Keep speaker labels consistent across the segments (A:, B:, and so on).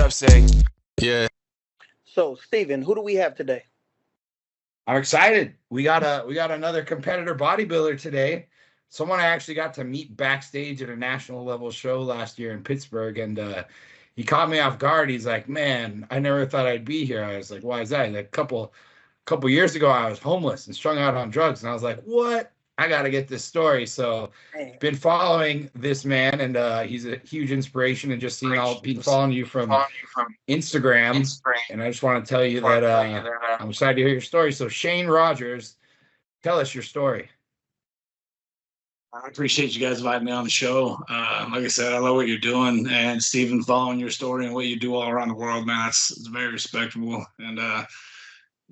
A: up, Say? Yeah.
B: So, Steven, who do we have today?
C: I'm excited. We got another competitor bodybuilder today. Someone I actually got to meet backstage at a national level show last year in Pittsburgh, and he caught me off guard. He's like, "Man, I never thought I'd be here." I was like, "Why is that?" Like, a couple years ago, I was homeless and strung out on drugs, and I was like, "What? I got to get this story." So,
B: Man,
C: been following this man, and he's a huge inspiration. And just seeing all been following you from Instagram, and I just want to tell you that I'm excited to hear your story. So, Shane Rodgers, tell us your story.
D: I appreciate you guys inviting me on the show. Like I said, I love what you're doing, and Stephen, following your story and what you do all around the world, man, it's very respectable. And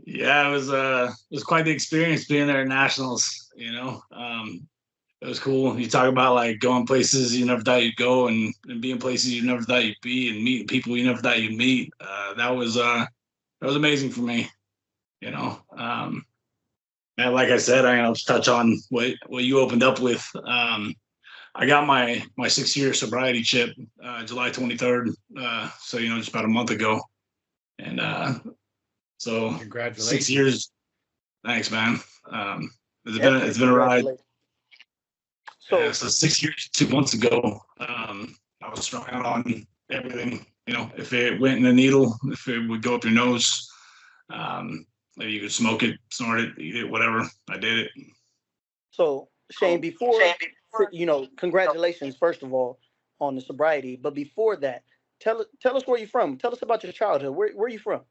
D: yeah, it was quite the experience being there at nationals. It was cool. You talk about like going places you never thought you'd go, and being places you never thought you'd be, and meeting people you never thought you'd meet. That was amazing for me. And like I said, I'll just touch on what you opened up with. I got my 6-year sobriety chip July 23rd. So just about a month ago, and so
C: Congratulations.
D: 6 years. Thanks, man. It's been a ride.
B: So,
D: So 6 years, 2 months ago, I was strung out on everything. If it went in a needle, if it would go up your nose, maybe you could smoke it, snort it, eat it, whatever. I did it.
B: so Shane, before congratulations first of all on the sobriety. But before that, tell us where you're from. Tell us about your childhood. Where are you from?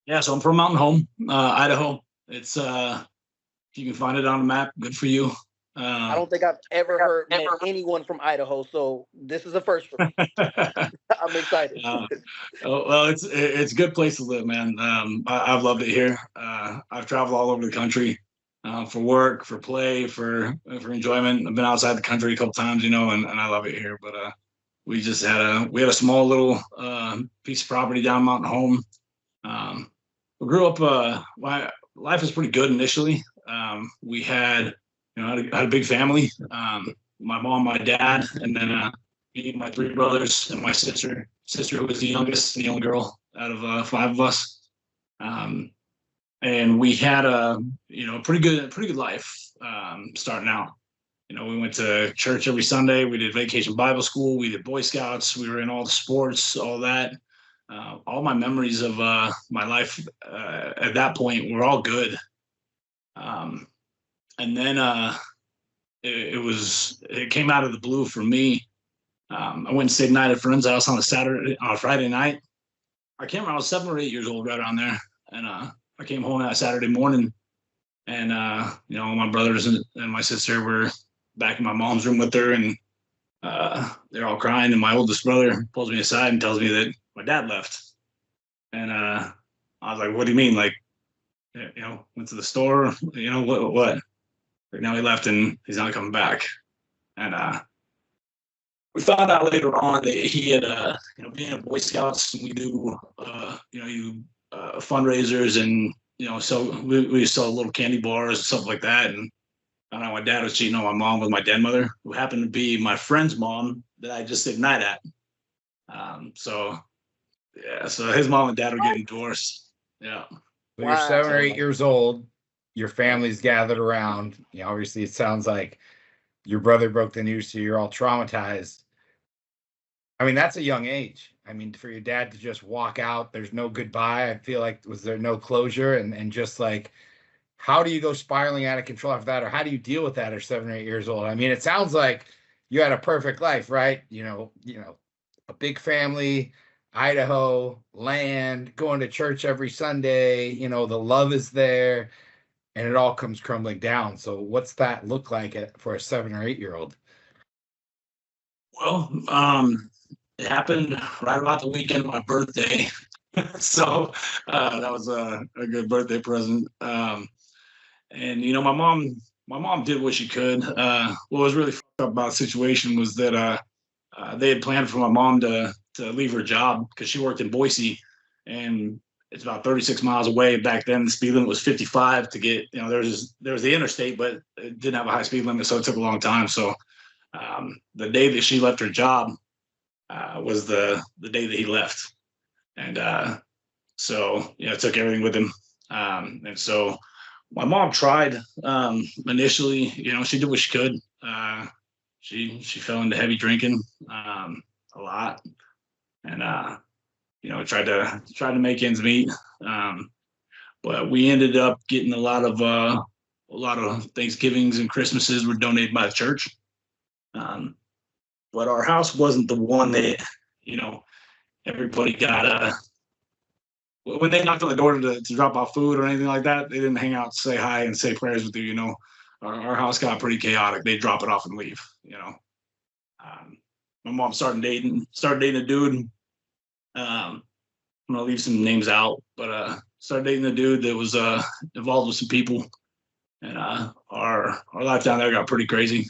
D: Yeah, so I'm from Mountain Home, Idaho. It's you can find it on the map. Good for you.
B: I don't think I've ever met anyone from Idaho, so this is a first for me. I'm excited.
D: Well, it's a good place to live, man. I've loved it here. I've traveled all over the country for work, for play, for enjoyment. I've been outside the country a couple times, and I love it here. But we just had a small little piece of property down Mountain Home. We grew up. My life was pretty good initially. We had I had a big family. My mom, my dad, and then me, my 3 brothers, and my sister. Sister who was the youngest and the only girl out of 5 of us. And we had a pretty good life starting out. We went to church every Sunday. We did vacation Bible school. We did Boy Scouts. We were in all the sports, all that. All my memories of my life at that point were all good. And then it came out of the blue for me. I went and stayed the night at a friend's house on a Friday night. I can't remember. I was 7 or 8 years old, right around there. And I came home that Saturday morning, and my brothers and my sister were back in my mom's room with her, and they're all crying. And my oldest brother pulls me aside and tells me that my dad left. And I was like, "What do you mean? Like, went to the store? What? Right now he left and he's not coming back." And we found out later on that he had, being a Boy Scouts, we do, fundraisers, and so we sell little candy bars and stuff like that. And I know my dad was cheating on my mom with my dead mother, who happened to be my friend's mom that I just stayed night at. So his mom and dad were getting divorced. Yeah.
C: So you're 7 or 8 years old. Your family's gathered around. Obviously, it sounds like your brother broke the news to you. You're all traumatized. I mean, that's a young age. I mean, for your dad to just walk out, there's no goodbye. I feel like, was there no closure? And just like, how do you go spiraling out of control after that? Or how do you deal with that at 7 or 8 years old? I mean, it sounds like you had a perfect life, right? A big family, Idaho, land, going to church every Sunday, the love is there, and it all comes crumbling down. So what's that look like for a 7 or 8 year old?
D: Well, it happened right about the weekend of my birthday. So that was a good birthday present. And my mom did what she could. What was really fucked up about the situation was that they had planned for my mom to leave her job because she worked in Boise, and it's about 36 miles away. Back then, the speed limit was 55 to get. There was the interstate, but it didn't have a high speed limit, so it took a long time. So the day that she left her job, was the day that he left. And so, I took everything with him. And so my mom tried initially, she did what she could. She fell into heavy drinking a lot, and tried to make ends meet. But we ended up getting a lot of Thanksgivings and Christmases were donated by the church. But our house wasn't the one that everybody got. When they knocked on the door to drop off food or anything like that, they didn't hang out, say hi, and say prayers with you. Our house got pretty chaotic. They drop it off and leave. My mom started dating a dude. I'm gonna leave some names out, but started dating a dude that was involved with some people, and our life down there got pretty crazy.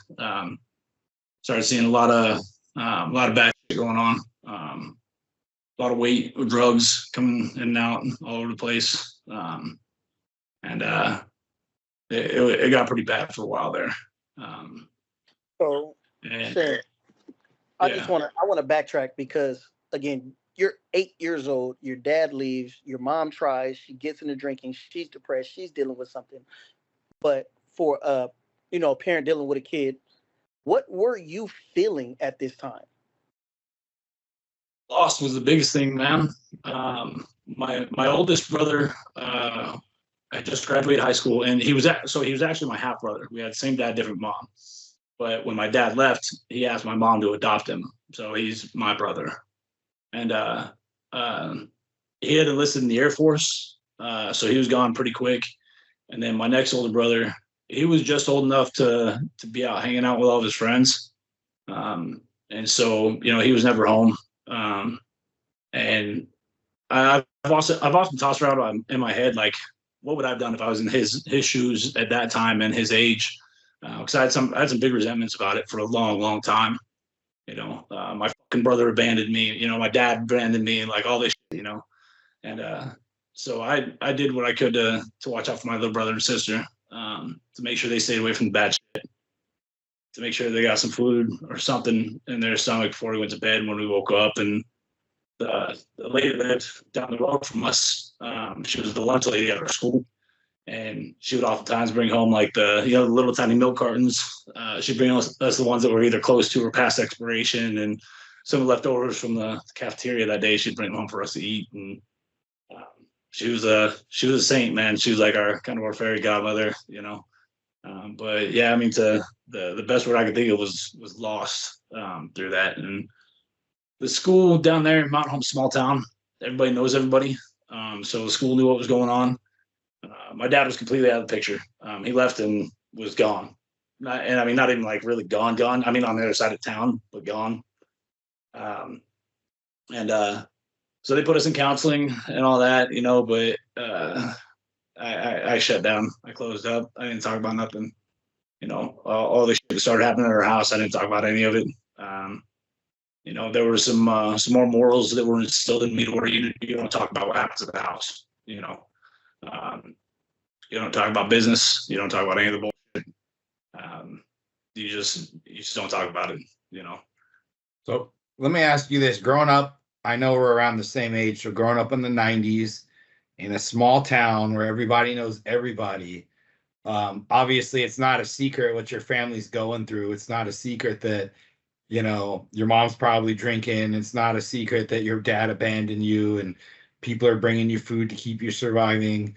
D: Started seeing a lot of bad shit going on. A lot of weight with drugs coming in and out all over the place. And it got pretty bad for a while there.
B: So, Shane, I want to backtrack because, again, you're 8 years old. Your dad leaves. Your mom tries. She gets into drinking. She's depressed. She's dealing with something. But for a parent dealing with a kid, what were you feeling at this time?
D: Lost was the biggest thing, man. My oldest brother had just graduated high school, and he was actually my half brother. We had the same dad, different mom. But when my dad left, he asked my mom to adopt him, so he's my brother. And he had enlisted in the Air Force, so he was gone pretty quick. And then my next older brother, he was just old enough to be out hanging out with all of his friends, and so he was never home. And I've often tossed around in my head, like, what would I have done if I was in his shoes at that time and his age? Because I had some big resentments about it for a long, long time. My fucking brother abandoned me. My dad abandoned me, and like all this shit, And so I did what I could to watch out for my little brother and sister, to make sure they stayed away from the bad shit, to make sure they got some food or something in their stomach before we went to bed when we woke up. And the lady lived down the road from us. She was the lunch lady at our school, and she would oftentimes bring home like the little tiny milk cartons. She'd bring us the ones that were either close to or past expiration, and some leftovers from the cafeteria that day. She'd bring them home for us to eat. And she was a saint, man. She was like our fairy godmother, But yeah, I mean, the best word I could think of was lost through that. And the school down there in Mount Home, small town, everybody knows everybody. So the school knew what was going on. My dad was completely out of the picture. He left and was gone. Not even like really gone. I mean, on the other side of town, but gone. So they put us in counseling and all that, but I shut down. I closed up. I didn't talk about nothing. All the shit that started happening at our house, I didn't talk about any of it. There were some more morals that were instilled in me to where you don't talk about what happens at the house. You don't talk about business. You don't talk about any of the bullshit. You just don't talk about it.
C: So let me ask you this: growing up, I know we're around the same age. So growing up in the 90s in a small town where everybody knows everybody, obviously it's not a secret what your family's going through. It's not a secret that, your mom's probably drinking. It's not a secret that your dad abandoned you and people are bringing you food to keep you surviving.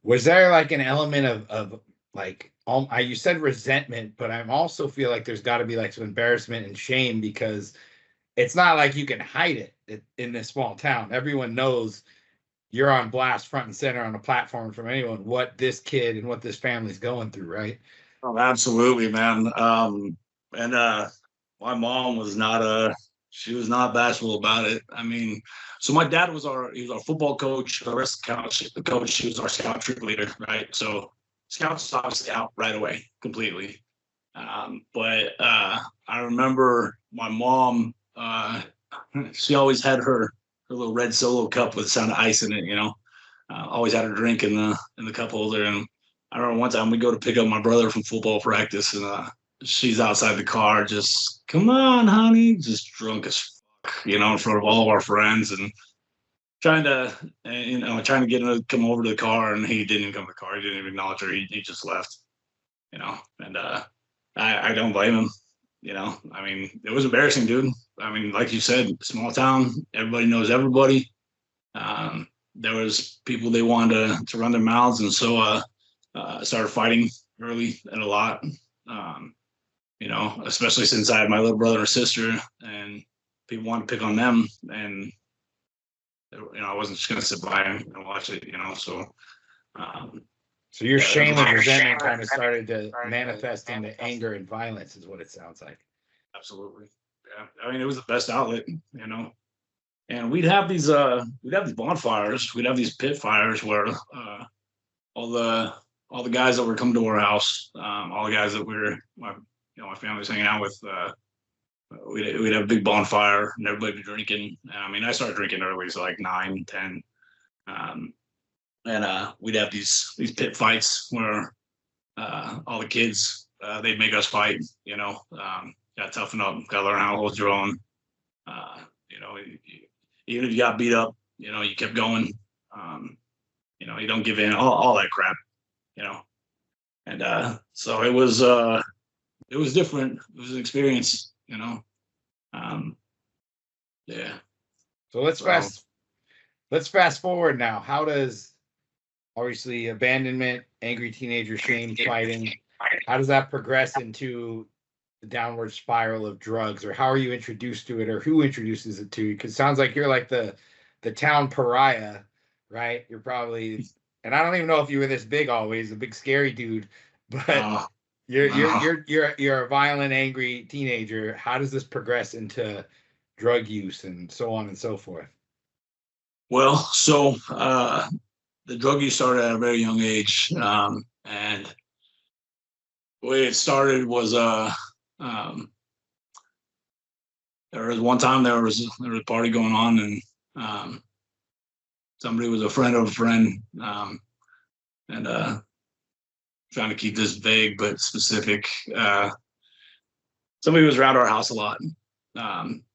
C: Was there like an element of like, you said resentment, but I also feel like there's got to be like some embarrassment and shame, because it's not like you can hide it in this small town. Everyone knows you're on blast front and center on a platform from anyone, what this kid and what this family's going through, right?
D: Oh, absolutely, man. My mom was she was not bashful about it. I mean, so my dad was our football coach, our wrestling coach. He was our scout troop leader, right? So scouts obviously out right away, completely. But I remember my mom, she always had her little red Solo cup with a sound of ice in it, always had her drink in the cup holder. And I remember one time we go to pick up my brother from football practice, and she's outside the car, just, come on, honey, just drunk as in front of all of our friends and trying to get him to come over to the car, and he didn't even come to the car. He didn't even acknowledge her. He just left, and I don't blame him. I mean, it was embarrassing, dude. I mean, like you said, small town, everybody knows everybody. There was people they wanted to run their mouths, and so started fighting early and a lot. Especially since I had my little brother and sister, and people wanted to pick on them, and I wasn't just gonna sit by and watch it, so.
C: So your shame and resentment kind of started to manifest into anger and violence, is what it sounds like.
D: Absolutely, yeah. I mean, it was the best outlet, and we'd have these bonfires, we'd have these pit fires where all the guys that were coming to our house, all the guys that my family was hanging out with, we'd have a big bonfire and everybody be drinking. I mean, I started drinking early, so like 9, 10. And we'd have these pit fights where all the kids, they'd make us fight, got to toughen up, got to learn how to hold your own. Even if you got beat up, you kept going. You don't give in, all that crap, And so it was different. It was an experience, Yeah.
C: So let's fast forward now. How does, obviously, abandonment, angry teenager, shame, fighting, how does that progress into the downward spiral of drugs? Or how are you introduced to it, or who introduces it to you? Because it sounds like you're like the town pariah, right? You're probably, and I don't even know if you were this big always, a big scary dude, but you're a violent, angry teenager. How does this progress into drug use and so on and so forth?
D: Well, so the drug use started at a very young age, and the way it started was there was one time there was a party going on, and somebody was a friend of a friend, and trying to keep this vague but specific. Somebody was around our house a lot,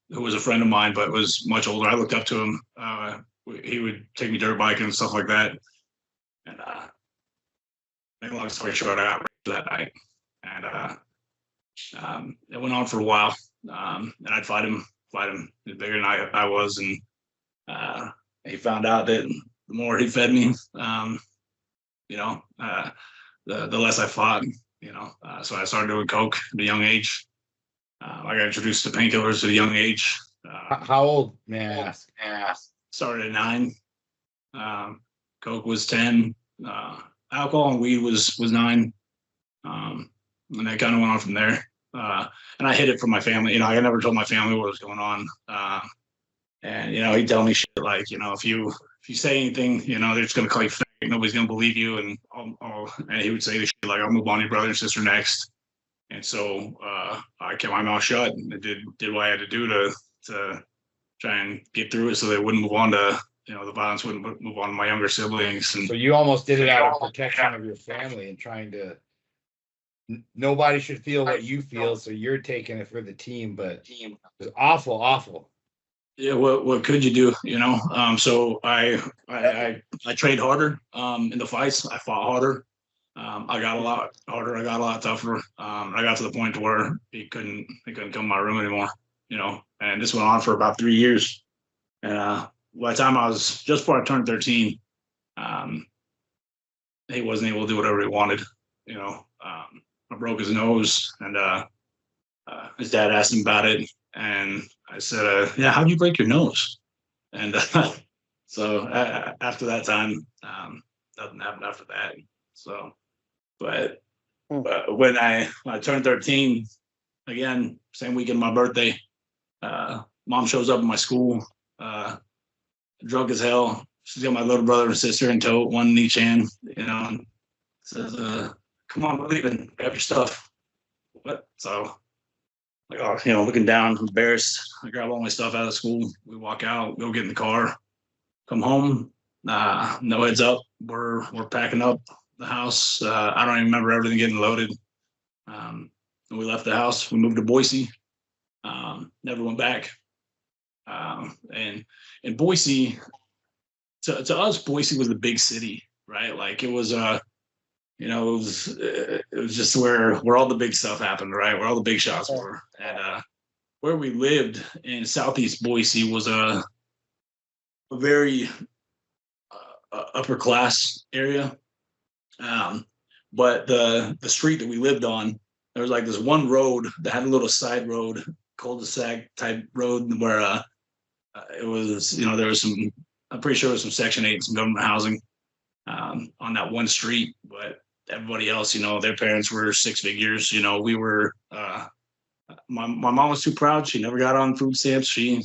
D: who was a friend of mine, but was much older. I looked up to him. He would take me dirt biking and stuff like that. And make a long story short, I got raped that night, and it went on for a while. And I'd fight him. He's bigger than I was, and he found out that the more he fed me, the less I fought. So I started doing coke at a young age. I got introduced to painkillers at a young age.
C: How old, may I ask?
D: Started at 9. Coke was 10. Alcohol and weed was 9. And that kind of went on from there. And I hid it from my family. I never told my family what was going on. And he'd tell me shit like, if you say anything, they're just gonna call you fake. Nobody's gonna believe you. And and he would say the shit like, I'll move on to your brother and sister next. And so I kept my mouth shut and did what I had to do to try and get through it, so they wouldn't move on to, the violence wouldn't move on to my younger siblings. And
C: so you almost did it out of protection of your family and trying to, nobody should feel what you feel, so you're taking it for the team, but it was awful.
D: Yeah, what could you do? So I trained harder in the fights. I fought harder. I got a lot harder. I got a lot tougher. I got to the point where he couldn't come in my room anymore. And this went on for about 3 years. And by the time I was just before I turned 13, he wasn't able to do whatever he wanted. I broke his nose, and his dad asked him about it, and I said, "Yeah, how'd you break your nose?" And so after that time, nothing happened after that. So, but when I turned 13, again, same weekend of my birthday, mom shows up at my school, drunk as hell. She's got my little brother and sister in tow, one in each hand, and says, "Come on, we're leaving. Grab your stuff." What? So, looking down, embarrassed. I grab all my stuff out of school. We walk out, go get in the car, come home. No heads up. We're packing up the house. I don't even remember everything getting loaded. And we left the house. We moved to Boise. Never went back. And Boise, to us, Boise was the big city, right? Like it was it was just where all the big stuff happened, right? Where all the big shots were. And where we lived in Southeast Boise was a very upper class area. But the street that we lived on, there was like this one road that had a little side road, cul-de-sac type road where it was, there was some, I'm pretty sure there was some Section 8, some government housing on that one street. But everybody else, their parents were six figures. We were, my mom was too proud. She never got on food stamps. She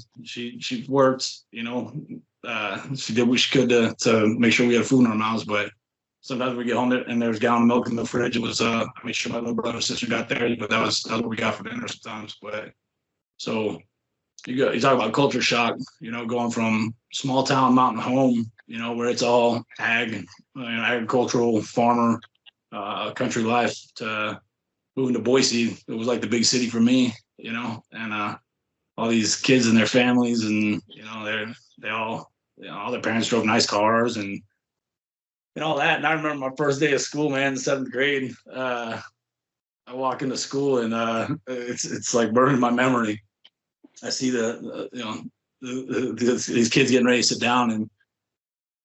D: worked, she did what she could to make sure we had food in our mouths. But sometimes we get home and there's a gallon of milk in the fridge. It was, I made sure my little brother and sister got there, but that was what we got for dinner sometimes. But so you talk about culture shock, going from small town mountain home, where it's all agricultural farmer, country life, to moving to Boise. It was like the big city for me, and all these kids and their families, and they all, all their parents drove nice cars and all that. And I remember my first day of school, man, in seventh grade. I walk into school and it's like burned in my memory. I see these kids getting ready to sit down, and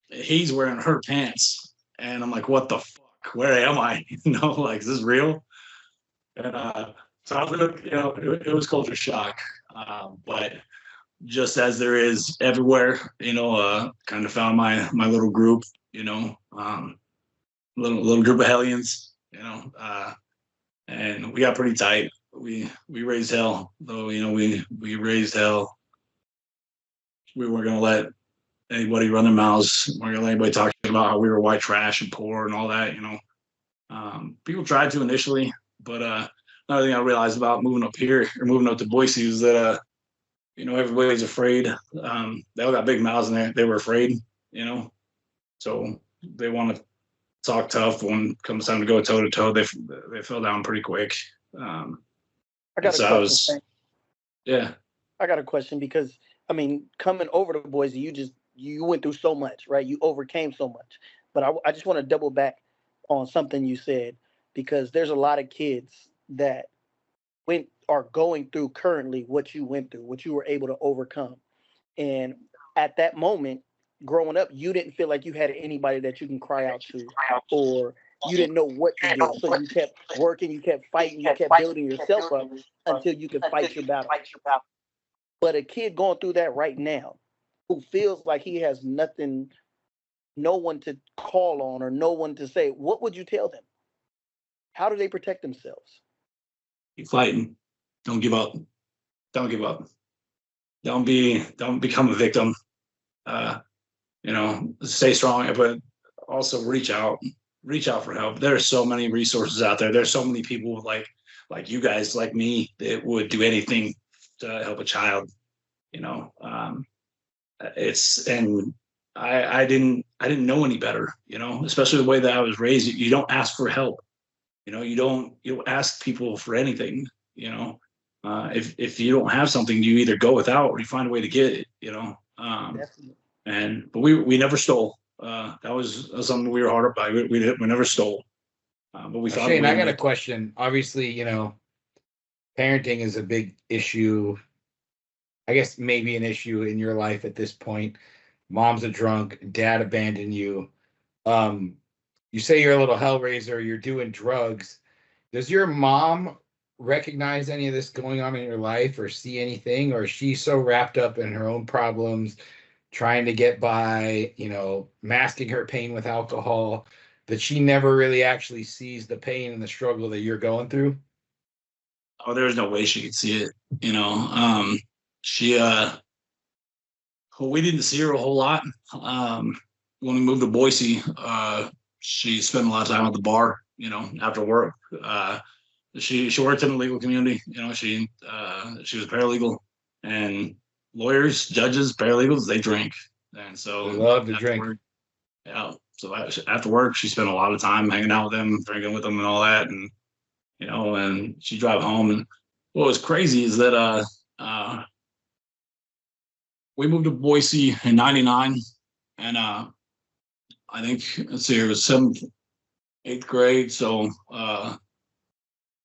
D: he's wearing her pants, and I'm like, what the fuck? Where am I? Like, is this real? And so I was, it was culture shock. But just as there is everywhere, kind of found my little group, little group of hellions, and we got pretty tight. We raised hell, though. We raised hell. We weren't gonna let anybody run their mouths. We weren't gonna let anybody talk about how we were white trash and poor and all that. People tried to initially, but another thing I realized about moving up here or moving up to Boise is that everybody's afraid. They all got big mouths and they were afraid. So they want to talk tough. When it comes time to go toe to toe, they fell down pretty quick.
B: I got a question.
D: Yeah.
B: I got a question because coming over to Boise, you went through so much, right? You overcame so much. But I just want to double back on something you said, because there's a lot of kids that are going through currently what you went through, what you were able to overcome. And at that moment, growing up, you didn't feel like you had anybody that you can cry out to, or you didn't know what to do. So you kept working, you kept fighting, you kept building yourself up until you could fight your battle. But a kid going through that right now, who feels like he has nothing, no one to call on or no one to say, what would you tell them? How do they protect themselves?
D: Keep fighting. Don't give up. Don't give up. Don't become a victim. Stay strong, but also reach out for help. There are so many resources out there. There's so many people like you guys, like me, that would do anything to help a child. I didn't know any better, especially the way that I was raised. You don't ask for help. You don't ask people for anything. If you don't have something, you either go without or you find a way to get it. But we never stole. That was something we were hard up by. We never stole. But we thought.
C: Shane, I got a question. Obviously, parenting is a big issue. I guess maybe an issue in your life at this point. Mom's a drunk. Dad abandoned you. You say you're a little hellraiser. You're doing drugs. Does your mom recognize any of this going on in your life, or see anything, or is she so wrapped up in her own problems, trying to get by, masking her pain with alcohol, that she never really actually sees the pain and the struggle that you're going through?
D: Oh, there's no way she could see it. She we didn't see her a whole lot. When we moved to Boise, she spent a lot of time at the bar, after work. She worked in the legal community. She was a paralegal, and lawyers, judges, paralegals, they drink. And so
C: they love to drink.
D: So after work, she spent a lot of time hanging out with them, drinking with them and all that. And, and she'd drive home. And what was crazy is that we moved to Boise in '99, and I think let's see, it was 7th, 8th grade. So about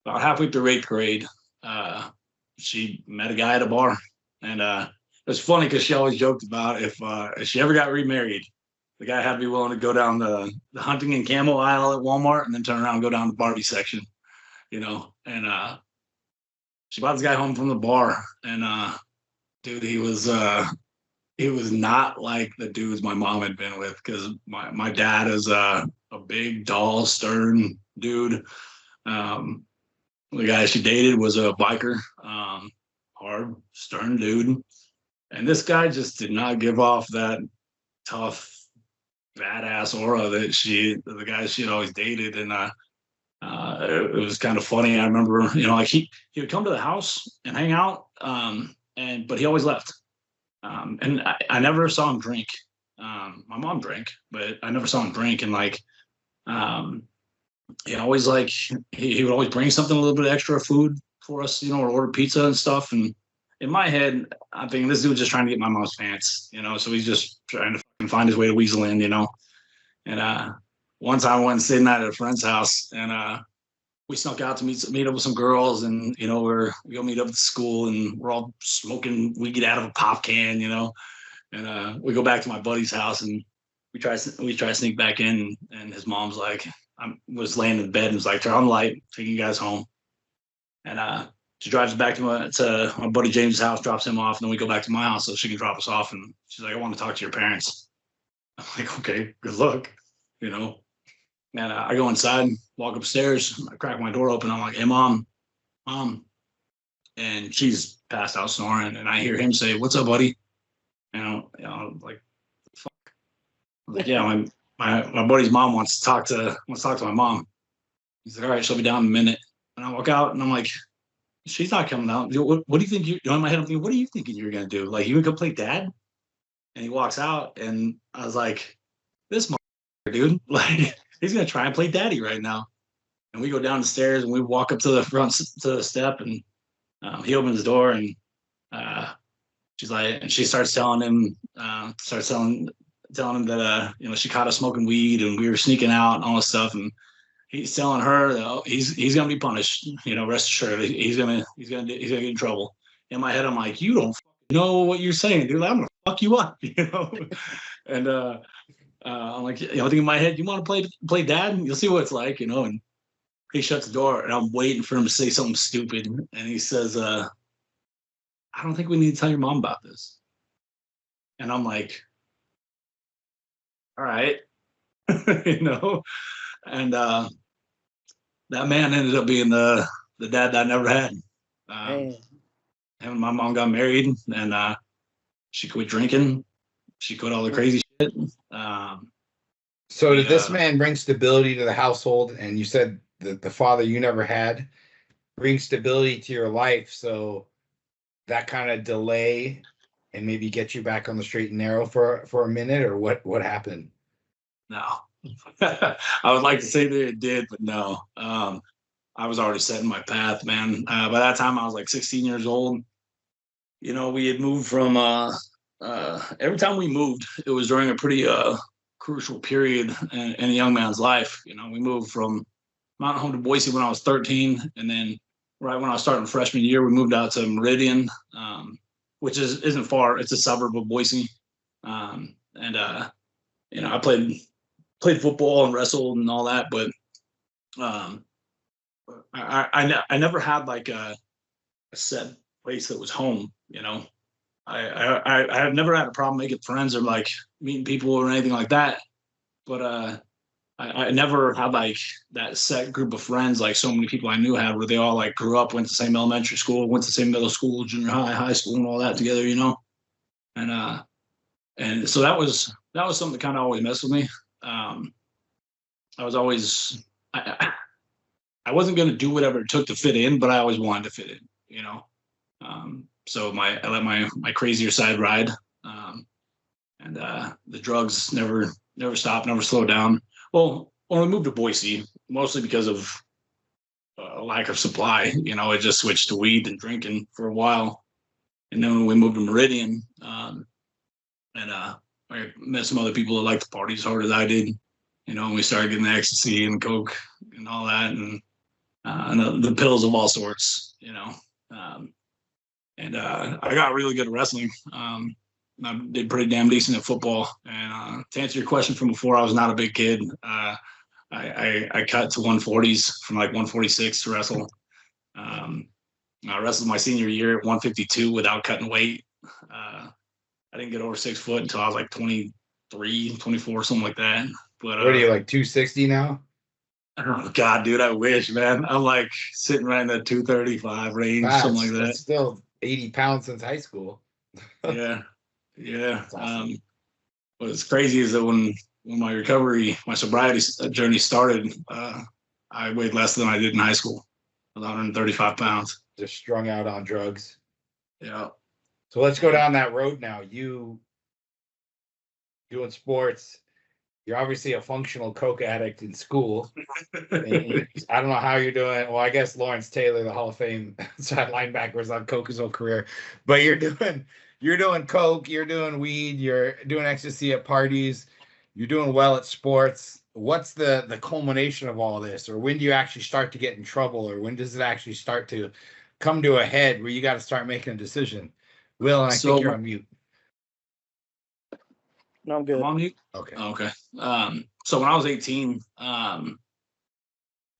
D: halfway through 8th grade, she met a guy at a bar, and it was funny because she always joked about if she ever got remarried, the guy had to be willing to go down the hunting and camo aisle at Walmart and then turn around and go down the Barbie section, you know. And she brought this guy home from the bar, and dude, he was not like the dudes my mom had been with, because my dad is a big, tall, stern dude. The guy she dated was a biker, hard, stern dude. And this guy just did not give off that tough, badass aura that the guys she had always dated. And it was kind of funny. I remember, you know, like he would come to the house and hang out, but he always left. And I never saw him drink. My mom drank, but I never saw him drink. And like, he always like he would always bring something, a little bit of extra food for us, you know, or order pizza and stuff. And in my head, I'm thinking this dude was just trying to get my mom's pants, you know. So he's just trying to fucking find his way to weasel in, you know. And one time I went and stayed night at a friend's house, and we snuck out to meet up with some girls, and you know, we go meet up at school, and we're all smoking weed out of a pop can, you know. And we go back to my buddy's house, and we try to sneak back in, and his mom's like, I was laying in bed and was like, turn on the light, taking you guys home. And she drives back to my buddy James' house, drops him off, and then we go back to my house so she can drop us off. And she's like, I want to talk to your parents. I'm like, okay, good luck, you know. And I go inside, walk upstairs, I crack my door open. I'm like, hey, mom. And she's passed out snoring. And I hear him say, what's up, buddy? And I'm like, fuck. I'm like, yeah, my buddy's mom wants to talk to my mom. He's like, all right, she'll be down in a minute. And I walk out, and I'm like, she's not coming out. What do you think in my head, I'm thinking, what are you thinking you're going to do? Like, you gonna come play dad? And he walks out, and I was like, this dude, like, he's going to try and play daddy right now. And we go down the stairs, and we walk up to the front to the step, and he opens the door, and she's like, and she starts telling him that you know, she caught us smoking weed and we were sneaking out and all this stuff. And he's telling her that he's gonna be punished, you know, rest assured, he's gonna get in trouble. In my head, I'm like, you don't know what you're saying, dude. I'm gonna fuck you up, you know. And I'm like, you know, I think in my head, you want to play dad? You'll see what it's like, you know. And he shuts the door, and I'm waiting for him to say something stupid, and he says, I don't think we need to tell your mom about this. And I'm like, all right, you know. And that man ended up being the dad that I never had. Him and my mom got married, and she quit drinking. She quit all the crazy shit.
C: So did this man bring stability to the household? And you said that the father you never had brings stability to your life. So that kind of delay and maybe get you back on the straight and narrow for a minute, or what happened?
D: No. I would like to say that it did, but no. I was already set in my path, man. By that time, I was like 16 years old. You know, we had moved from every time we moved, it was during a pretty crucial period in a young man's life. You know, we moved from Mountain Home to Boise when I was 13, and then right when I was starting freshman year, we moved out to Meridian, which isn't far. It's a suburb of Boise, and you know, I played football and wrestled and all that, but I never had like a set place that was home. You know, I have never had a problem making friends or like meeting people or anything like that, but I never had like that set group of friends like so many people I knew had, where they all like grew up, went to the same elementary school, went to the same middle school, junior high school, and all that together, you know. And so that was something that kind of always messed with me. I was always I wasn't going to do whatever it took to fit in, but I always wanted to fit in, you know. So I let my crazier side ride, and the drugs never stopped, never slowed down. Well, when we moved to Boise, mostly because of a lack of supply, you know, it just switched to weed and drinking for a while. And then when we moved to Meridian, And I met some other people that liked to party as hard as I did. And we started getting the ecstasy and coke and all that, and the pills of all sorts. And I got really good at wrestling. I did pretty damn decent at football. And to answer your question from before, I was not a big kid. I cut to 140s from like 146 to wrestle. I wrestled my senior year at 152 without cutting weight. I didn't get over 6 foot until I was like 23, 24, something like that. But
C: what are you, like 260 now?
D: Oh God, dude, I wish, man. I'm like sitting right in the 235 range, something like that.
C: That's still 80 pounds since high school.
D: Yeah.
C: Awesome.
D: What's crazy is that when my sobriety journey started, I weighed less than I did in high school. I was 135 pounds.
C: Just strung out on drugs.
D: Yeah.
C: So let's go down that road now. You doing sports. You're obviously a functional coke addict in school. I don't know how you're doing. Well, I guess Lawrence Taylor, the Hall of Fame side linebacker, was on coke his whole career. But you're doing coke, you're doing weed, you're doing ecstasy at parties, you're doing well at sports. What's the culmination of all this? Or when do you actually start to get in trouble? Or when does it actually start to come to a head where you got to start making a decision? Will, and I think you're on mute.
B: No, I'm good.
D: I'm on mute?
C: Okay.
D: Okay. So when I was 18, I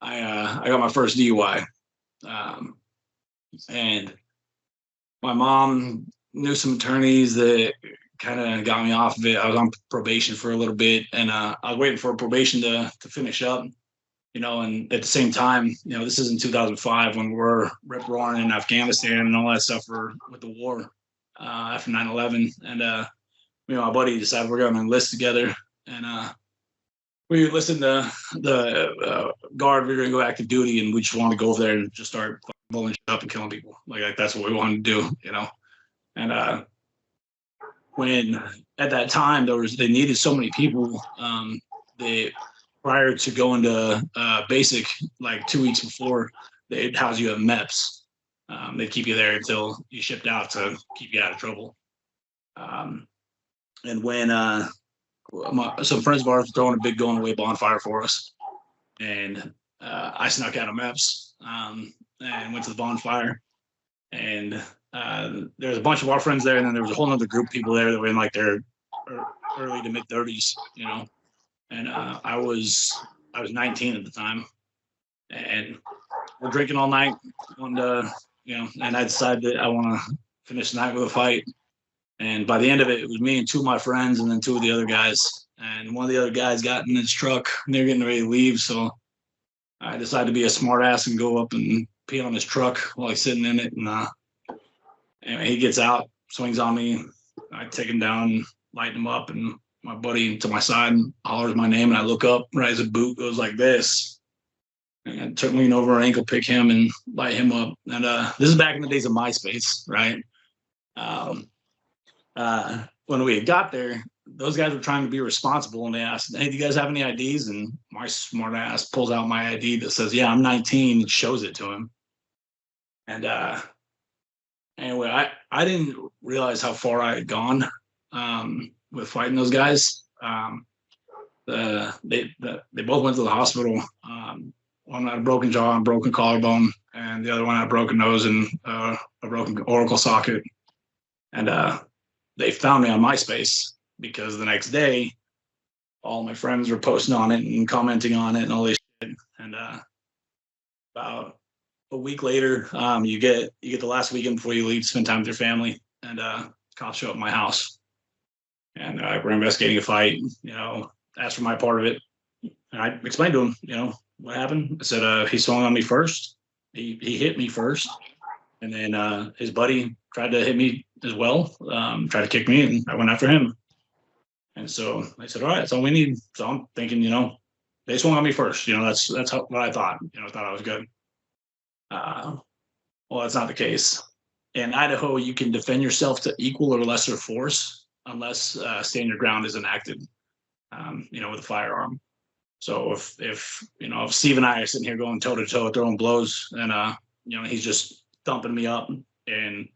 D: got my first DUI. And my mom knew some attorneys that kind of got me off of it. I was on probation for a little bit, and I was waiting for probation to finish up, and at the same time, this is in 2005 when we're rip-roaring in Afghanistan and all that stuff with the war after 9/11. And my buddy decided we're going to enlist together, and we enlisted the guard. We were going to go active duty, and we just wanted to go over there and just start blowing shit up and killing people. Like that's what we wanted to do, And when at that time they needed so many people, they prior to going to basic, like 2 weeks before, they'd house you at MEPS. They'd keep you there until you shipped out to keep you out of trouble. And when some friends of ours were throwing a big going away bonfire for us, and I snuck out of MEPS and went to the bonfire, and there was a bunch of our friends there, and then there was a whole other group of people there that were in like their early to mid 30s, and I was 19 at the time, and we're drinking all night, and I decided that I want to finish the night with a fight. And by the end of it, it was me and 2 of my friends and then 2 of the other guys. And one of the other guys got in his truck and they were getting ready to leave. So I decided to be a smart ass and go up and pee on his truck while he's sitting in it. And anyway, he gets out, swings on me. I take him down, light him up, and my buddy to my side hollers my name. And I look up, right as a boot goes like this. And I took lean over, ankle pick him and light him up. And this is back in the days of MySpace, right? When we got there, those guys were trying to be responsible, and they asked, "Hey, do you guys have any IDs?" And my smart ass pulls out my ID that says, "Yeah, I'm 19," and shows it to him. And anyway, I didn't realize how far I had gone with fighting those guys. They both went to the hospital. One had a broken jaw and broken collarbone, and the other one had a broken nose and a broken auricle socket. And they found me on MySpace because the next day, all my friends were posting on it and commenting on it and all this shit. And about a week later, you get the last weekend before you leave to spend time with your family, and cops show up at my house, and we're investigating a fight. Asked for my part of it, and I explained to him, what happened. I said he swung on me first. He hit me first, and then his buddy tried to hit me as well, tried to kick me, and I went after him. And so I said, all right, that's all we need. So I'm thinking, they swung on me first. That's what I thought. Thought I was good. Well, that's not the case. In Idaho, you can defend yourself to equal or lesser force unless stand your ground is enacted, with a firearm. So if Steve and I are sitting here going toe to toe, throwing blows, and he's just thumping me up, and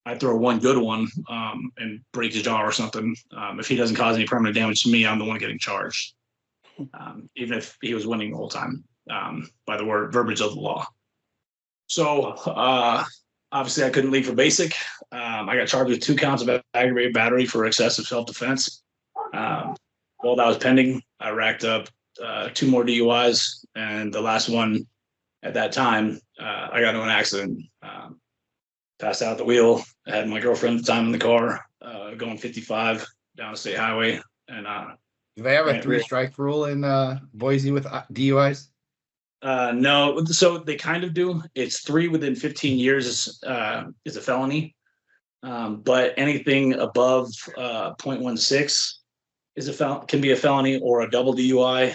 D: I throw one good one and break his jaw or something. If he doesn't cause any permanent damage to me, I'm the one getting charged, even if he was winning the whole time, by the verbiage of the law. So obviously I couldn't leave for basic. I got charged with 2 counts of aggravated battery for excessive self-defense. While that was pending, I racked up 2 more DUIs, and the last one at that time, I got into an accident. Passed out at the wheel. I had my girlfriend at the time in the car, going 55 down a state highway. And
C: do they have a 3-strike rule in Boise with DUIs?
D: No, so they kind of do. It's 3 within 15 years is a felony, but anything above 0.16 can be a felony or a double DUI.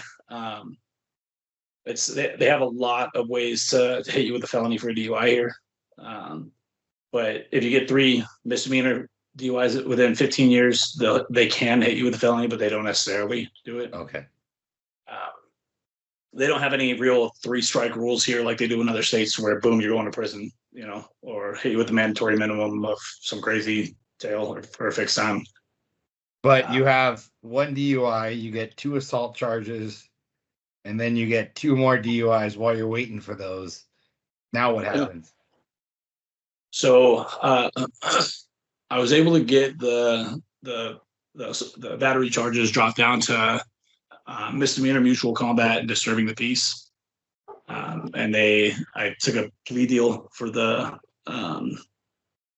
D: They have a lot of ways to hit you with a felony for a DUI here. But if you get 3 misdemeanor DUIs within 15 years, they can hit you with a felony, but they don't necessarily do it.
C: Okay.
D: They don't have any real 3-strike rules here like they do in other states where, boom, you're going to prison, or hit you with the mandatory minimum of some crazy tail or a fixed time.
C: But you have 1 DUI, you get 2 assault charges, and then you get 2 more DUIs while you're waiting for those. Now what happens?
D: So I was able to get the battery charges dropped down to misdemeanor mutual combat and disturbing the peace. And I took a plea deal for the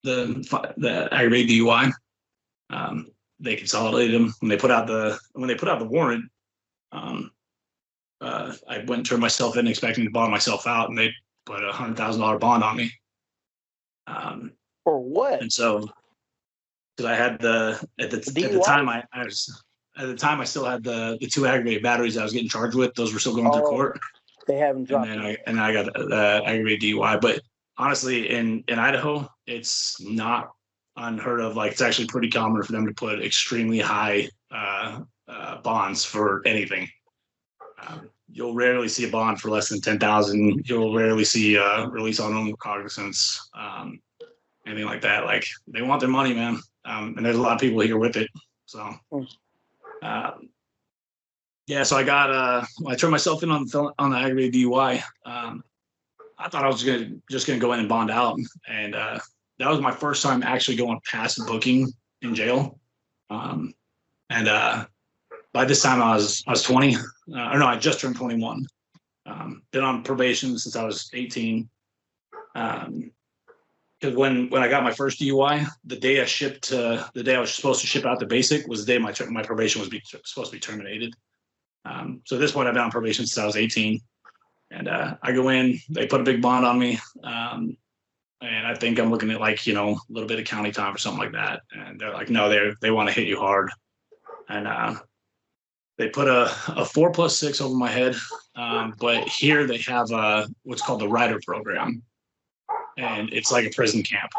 D: aggravated DUI. They consolidated them when they put out the warrant. I went and turned myself in expecting to bond myself out, and they put $100,000 bond on me.
B: For what?
D: And so, because I had at the time I still had the 2 aggravated batteries I was getting charged with. Those were still going through court.
B: They haven't dropped.
D: And I got the aggravated DUI. But honestly, in Idaho, it's not unheard of. Like, it's actually pretty common for them to put extremely high bonds for anything. You'll rarely see a bond for less than $10,000. You'll rarely see a release on own recognizance, anything like that. Like, they want their money, man. And there's a lot of people here with it. So, so I got I turned myself in on the aggravated DUI. I thought I was just gonna go in and bond out, and that was my first time actually going past booking in jail. By this time I was 20, I just turned 21. Been on probation since I was 18. Because when I got my first DUI, the day I was supposed to ship out the basic was the day my probation was supposed to be terminated. So at this point I've been on probation since I was 18, and I go in, they put a big bond on me, and I think I'm looking at a little bit of county time or something like that, and they're like, no, they want to hit you hard, and they put a 4+6 over my head, but here they have what's called the rider program. And it's like a prison camp.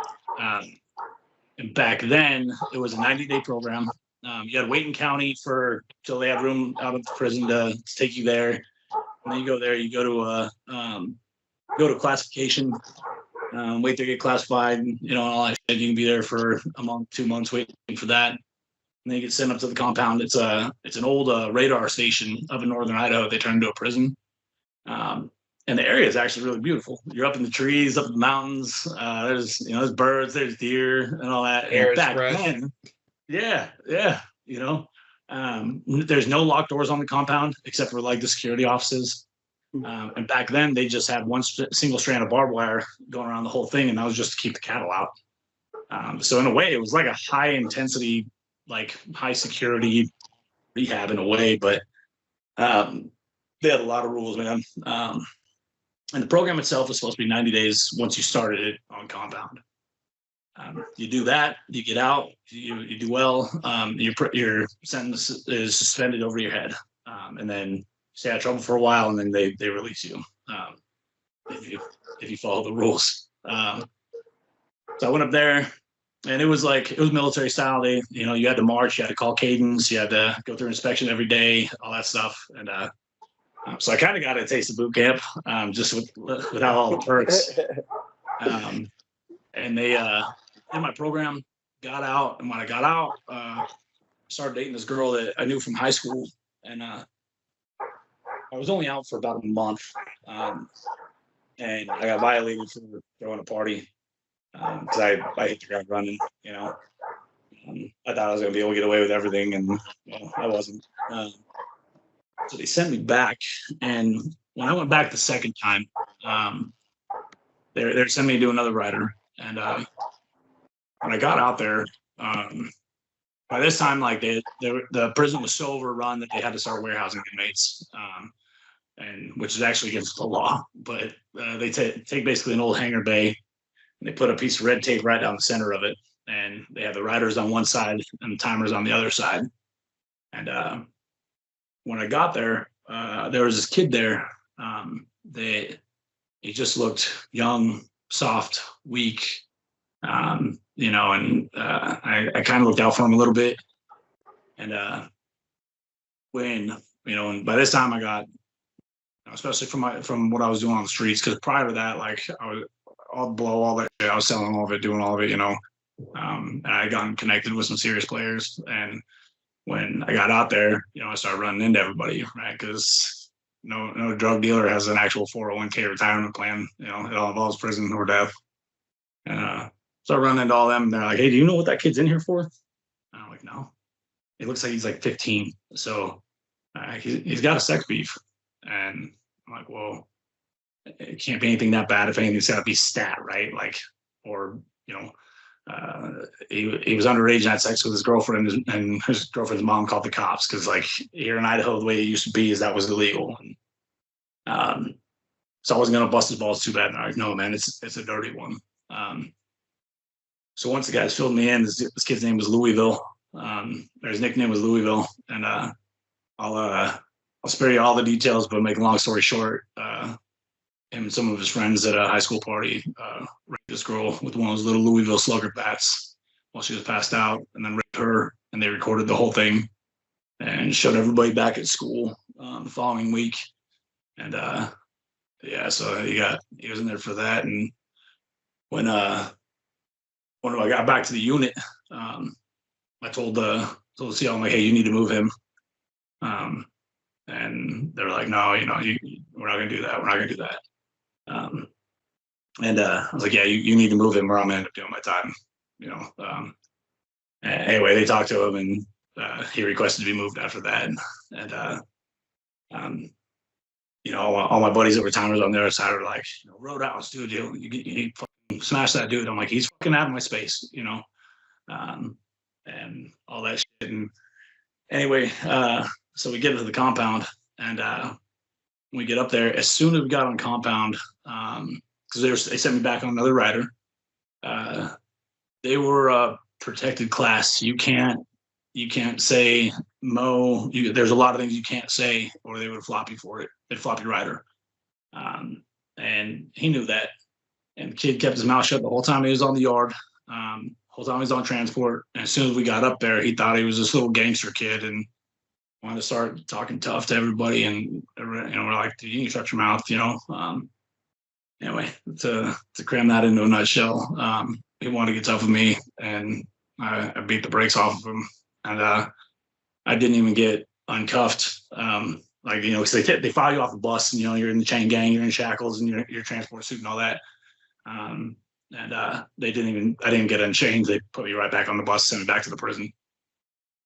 D: And back then, it was a 90-day program. You had to wait in county till they had room out of the prison to take you there. And then you go there. You go to classification, wait to get classified. And all that shit. You can be there for a month, 2 months waiting for that. And then you get sent up to the compound. It's an old radar station up in northern Idaho. They turned into a prison. And the area is actually really beautiful. You're up in the trees, up in the mountains. There's birds, there's deer, and all that.
C: Air
D: back then, yeah. There's no locked doors on the compound except for the security offices. And back then, they just had one single strand of barbed wire going around the whole thing, and that was just to keep the cattle out. So in a way, it was like a high intensity, high security rehab in a way, but they had a lot of rules, man. And the program itself is supposed to be 90 days once you started it on compound. You do that, you get out, you do well, your sentence is suspended over your head. And then you stay out of trouble for a while, and then they release you if you follow the rules. So I went up there, and it was military style. You had to march, you had to call cadence, you had to go through inspection every day, all that stuff. And so I kind of got a taste of boot camp, just without all the perks. And they did my program, got out, and when I got out, started dating this girl that I knew from high school, and I was only out for about a month, and I got violated for throwing a party because I hit the ground running. You know, I thought I was gonna be able to get away with everything, and I wasn't. So they sent me back, and when I went back the second time, they sent me to do another rider, and when I got out there, by this time, like the prison was so overrun that they had to start warehousing inmates, and which is actually against the law. But they take basically an old hangar bay, and they put a piece of red tape right down the center of it, and they have the riders on one side and the timers on the other side. And when I got there, there was this kid there. He just looked young, soft, weak. You know, and I kind of looked out for him a little bit. And when, you know, and by this time I got, especially from what I was doing on the streets, because prior to that, like I was all below all that shit, I was selling all of it, doing all of it, you know. And I had gotten connected with some serious players. And when I got out there, you know, I started running into everybody, right? Because no drug dealer has an actual 401k retirement plan. You know, it all involves prison or death. And so I run into all them, and they're like, "Hey, do you know what that kid's in here for?" And I'm like, "No." It looks like he's like 15. So he's got a sex beef. And I'm like, well, it can't be anything that bad. If anything, it's got to be stat, right? Like, or, you know, he was underage and had sex with his girlfriend, and his girlfriend's mom called the cops because, like, here in Idaho, the way it used to be is that was illegal. And so I wasn't gonna bust his balls too bad. And I'm like, no, man, it's a dirty one. So once the guys filled me in, this kid's name was Louisville. His nickname was Louisville, and I'll spare you all the details, but make a long story short, him and some of his friends at a high school party raped this girl with one of those little Louisville slugger bats while she was passed out, and then raped her, and they recorded the whole thing and showed everybody back at school the following week. And yeah, so he was in there for that. And when I got back to the unit, I told the CL, I'm like, hey, you need to move him. And they were like, no, you know, we're not gonna do that. We're not gonna do that. And I was like, yeah, you need to move him, or I'm gonna end up doing my time. You know. Anyway, they talked to him, and he requested to be moved after that. And you know, all my buddies that were timers on the other side are like, you know, Roadhouse, dude, you fucking smash that dude. I'm like, he's fucking out of my space, you know, and all that shit. And anyway, so we get into the compound, and when we get up there, as soon as we got on compound, because they sent me back on another rider. They were a protected class. You can't say Mo. There's a lot of things you can't say, or they would flop you for it. They'd flop your rider. And he knew that. And the kid kept his mouth shut the whole time he was on the yard. Whole time he was on transport. And as soon as we got up there, he thought he was this little gangster kid and wanted to start talking tough to everybody. And you know, we're like, you need to shut your mouth, you know. Anyway, to cram that into a nutshell, he wanted to get tough with me, and I beat the brakes off of him. And I didn't even get uncuffed. Like, you know, because they file you off the bus, and, you know, you're in the chain gang, you're in shackles, and your transport suit and all that. And I didn't get unchained. They put me right back on the bus, sent me back to the prison.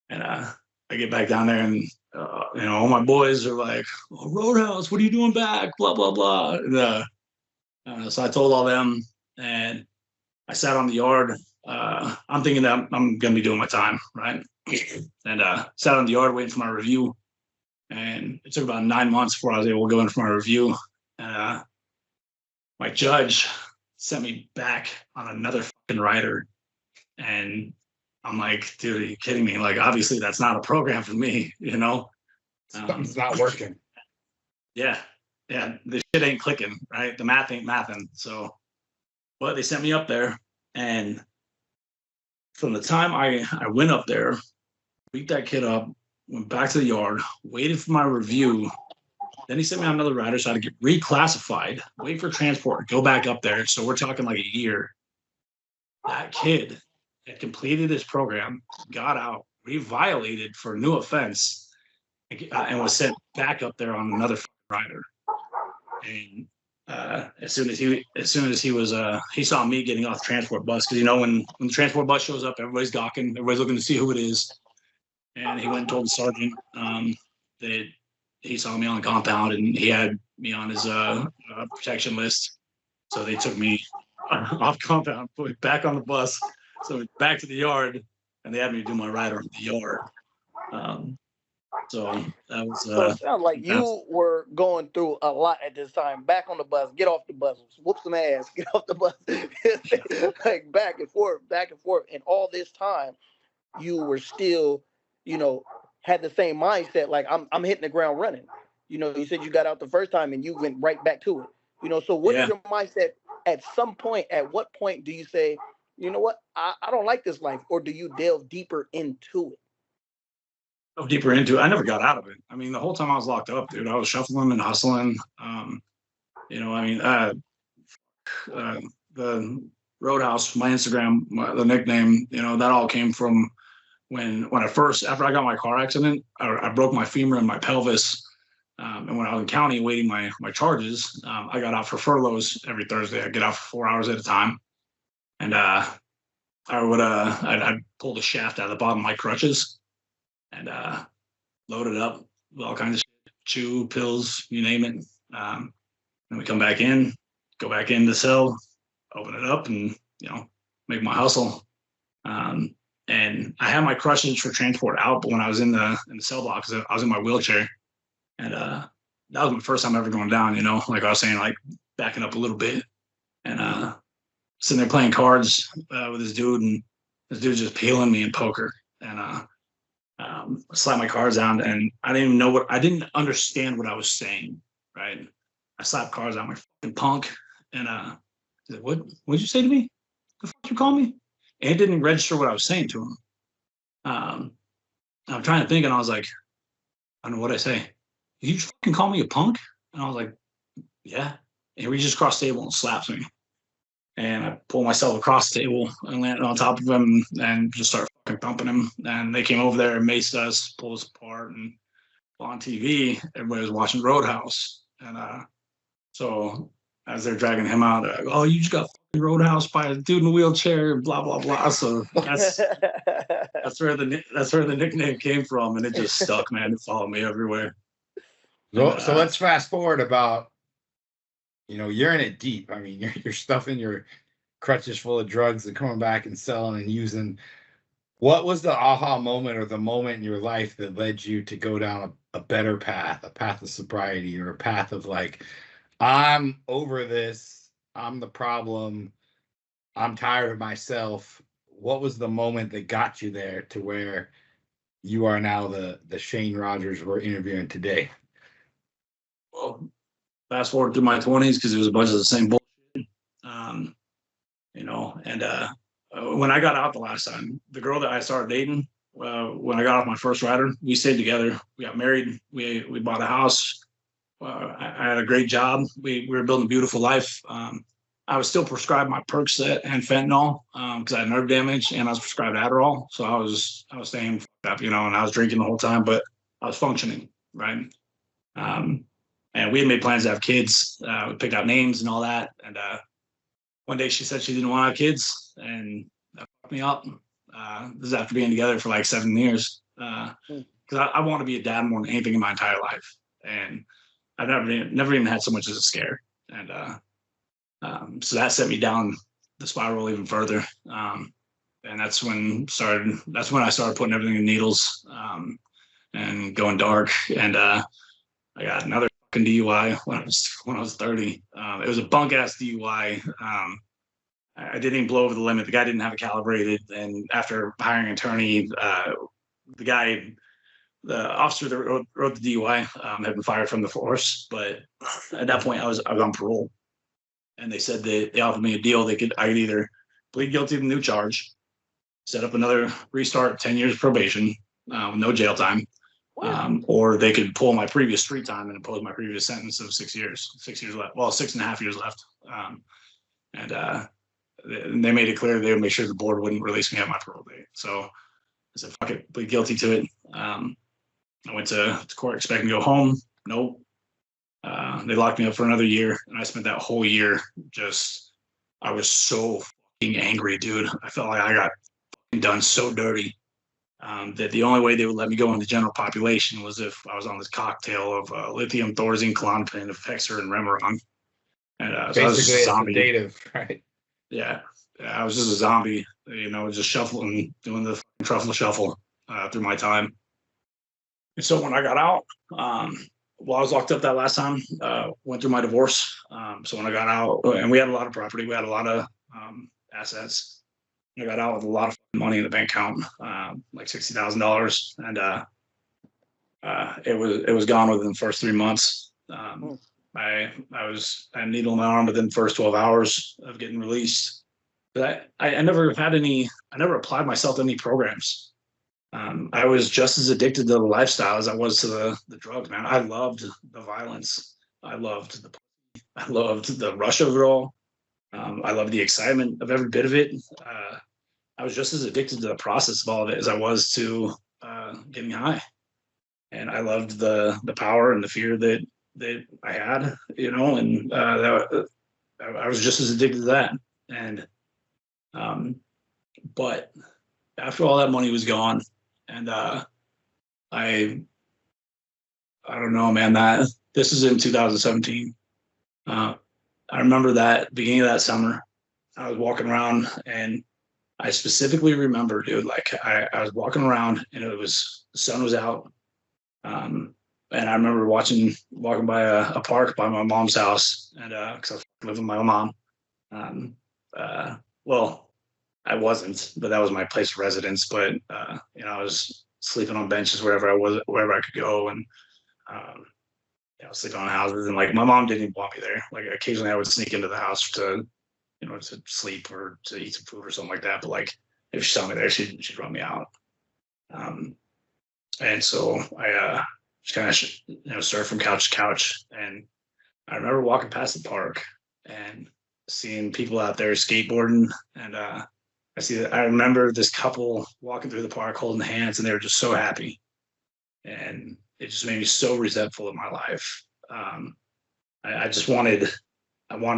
D: And I get back down there, and you know, all my boys are like, oh, Roadhouse, what are you doing back? Blah blah blah. And, so I told all them, and I sat on the yard. I'm thinking that I'm gonna be doing my time, right? And sat on the yard waiting for my review. And it took about 9 months before I was able to go in for my review. And my judge sent me back on another fucking rider. And I'm like, dude, are you kidding me? Like, obviously that's not a program for me, you know?
C: Something's not working.
D: Yeah. The shit ain't clicking, right? The math ain't mathing. So, but they sent me up there. And from the time I went up there, beat that kid up, went back to the yard, waited for my review. Then he sent me on another rider, so I had to get reclassified, wait for transport, go back up there. So we're talking like a year. that kid had completed his program, got out, re-violated for a new offense, and was sent back up there on another rider. And as soon as he was he saw me getting off the transport bus, because when the transport bus shows up, everybody's gawking, everybody's looking to see who it is. And he went and told the sergeant that he saw me on the compound and he had me on his protection list. So they took me off compound, put me back on the bus, so back to the yard, and they had me do my rider in the yard. So that was.
B: So it sounds like you were going through a lot at this time. Back on the bus, get off the bus, whoop some ass, get off the bus, like back and forth, and all this time, you were still, had the same mindset. Like I'm hitting the ground running. You said you got out the first time and you went right back to it. So what is your mindset at some point? At what point do you say, you know what, I don't like this life, or do you delve deeper into it?
D: Deeper into it. I never got out of it. I mean, the whole time I was locked up, dude, I was shuffling and hustling. The Roadhouse, my Instagram, the nickname, that all came from when after I got my car accident, I broke my femur and my pelvis. And when I was in county waiting my charges, I got out for furloughs every Thursday. I'd get out for 4 hours at a time. And I'd pull the shaft out of the bottom of my crutches and load it up with all kinds of shit, chew, pills, you name it. And we come back in, go back in the cell, open it up, and make my hustle. And I had my crutches for transport out, but when I was in the cell block, I was in my wheelchair, and that was my first time ever going down. Like I was saying, like backing up a little bit, and sitting there playing cards with this dude, and this dude's just peeling me in poker, and slapped my cards down, and I didn't understand what I was saying. Right, I slapped cards down, my fucking punk, and he's like, what'd you say to me? The fuck you call me? And it didn't register what I was saying to him. I'm trying to think, and I was like, I don't know what I say. Did you fucking call me a punk? And I was like, yeah. And he reaches across the table and slaps me. And I pull myself across the table and landed on top of him and just start fucking thumping him. And they came over there and maced us, pulled us apart. And on TV, everybody was watching Roadhouse. And so as they're dragging him out, they're like, oh, you just got fucking Roadhouse by a dude in a wheelchair, blah, blah, blah. So that's where the nickname came from. And it just stuck, man. It followed me everywhere.
C: So let's fast forward about, you're in it deep. I mean, you're stuffing your crutches full of drugs and coming back and selling and using. What was the aha moment or the moment in your life that led you to go down a better path, a path of sobriety, or a path of like, I'm over this, I'm the problem, I'm tired of myself? What was the moment that got you there to where you are now the Shane Rodgers we're interviewing today?
D: Well, fast forward through my 20s, because it was a bunch of the same bullshit. And when I got out the last time, the girl that I started dating, when I got off my first rider, we stayed together. We got married. We bought a house. I had a great job. We were building a beautiful life. I was still prescribed my Percocet and fentanyl because I had nerve damage, and I was prescribed Adderall. So I was staying up, and I was drinking the whole time, but I was functioning, right? And we had made plans to have kids. We picked out names and all that. And one day she said she didn't want to have kids, and that fucked me up. This is after being together for like 7 years. Because I want to be a dad more than anything in my entire life. And I've never even had so much as a scare. And so that set me down the spiral even further. And that's when I started putting everything in needles and going dark. And I got another fucking DUI when I was 30. It was a bunk ass DUI. I didn't even blow over the limit. The guy didn't have it calibrated. And after hiring an attorney, the officer that wrote the DUI had been fired from the force. But at that point, I was on parole. And they said they offered me a deal. I could either plead guilty to the new charge, set up another restart, 10 years probation, with no jail time, or they could pull my previous street time and impose my previous sentence of 6 years. 6 years left. Well, 6.5 years left. And they made it clear they would make sure the board wouldn't release me at my parole date. So I said, fuck it, plead guilty to it. I went to court expecting to go home. Nope. They locked me up for another year, and I spent that whole year I was so fucking angry, dude. I felt like I got done so dirty that the only way they would let me go in the general population was if I was on this cocktail of lithium, thorazine, Klonopin, Effexor, and Remeron. And so I was just a zombie.
C: Sedative, right?
D: Yeah, I was just a zombie, just shuffling, doing the truffle shuffle through my time. And so when I got out, while I was locked up that last time, went through my divorce. So when I got out, and we had a lot of property, we had a lot of assets. I got out with a lot of money in the bank account, like $60,000, and it was gone within the first 3 months. I had a needle in my arm within the first 12 hours of getting released. But I never applied myself to any programs. I was just as addicted to the lifestyle as I was to the drugs, man. I loved the violence. I loved the rush of it all. I loved the excitement of every bit of it. I was just as addicted to the process of all of it as I was to getting high. And I loved the power and the fear that I had, and I was just as addicted to that. And but after all that money was gone, and I don't know, man, that this is in 2017. I remember that beginning of that summer, I was walking around, and I specifically remember, dude, like I was walking around, and the sun was out. And I remember walking by a park by my mom's house, and because I was living with my mom. Well, I wasn't, but that was my place of residence. But I was sleeping on benches wherever I could go, and sleeping on houses. And like my mom didn't even want me there. Like occasionally I would sneak into the house to sleep or to eat some food or something like that. But like if she saw me there, she'd run me out. And so I just kind of started from couch to couch. And I remember walking past the park and seeing people out there skateboarding, and I remember this couple walking through the park holding hands, and they were just so happy, and it just made me so resentful of my life. I wanted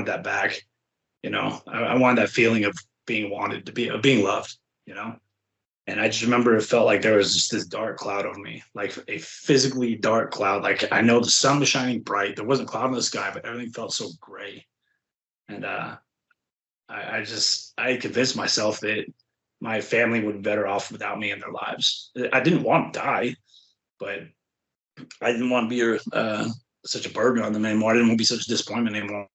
D: that back, I wanted that feeling of being wanted, of being loved, and I just remember it felt like there was just this dark cloud over me, like a physically dark cloud. Like I know the sun was shining bright, there wasn't a cloud in the sky, but everything felt so gray. And I convinced myself that my family would be better off without me in their lives. I didn't want to die, but I didn't want to be such a burden on them anymore. I didn't want to be such a disappointment anymore,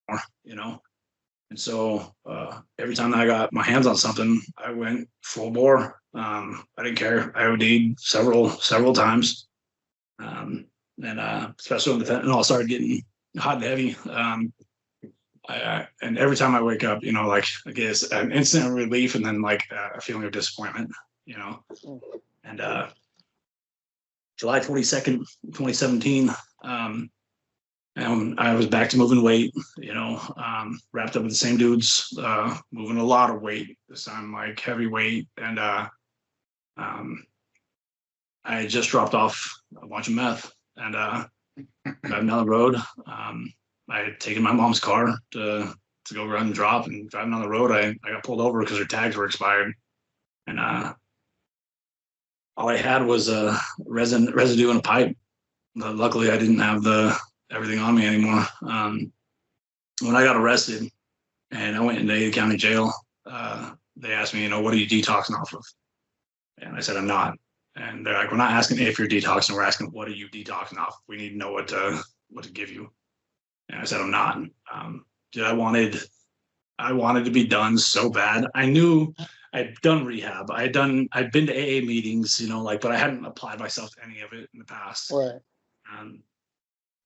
D: And so every time I got my hands on something, I went full bore. I didn't care. I OD'd several times, and especially when the fentanyl started getting hot and heavy. And every time I wake up, like I guess an instant relief and then like a feeling of disappointment, And July 22nd, 2017, and I was back to moving weight, wrapped up with the same dudes, moving a lot of weight this time, like heavy weight. And I just dropped off a bunch of meth and driving down the road. I had taken my mom's car to go run and drop, and driving down the road, I got pulled over because her tags were expired. And all I had was a residue in a pipe. But luckily, I didn't have everything on me anymore. When I got arrested and I went into Ada County Jail, they asked me, what are you detoxing off of? And I said, I'm not. And they're like, we're not asking if you're detoxing, we're asking, what are you detoxing off? We need to know what to give you. And I said, I'm not. Dude, I wanted to be done so bad. I knew I'd done rehab. I'd been to AA meetings, but I hadn't applied myself to any of it in the past.
B: Right.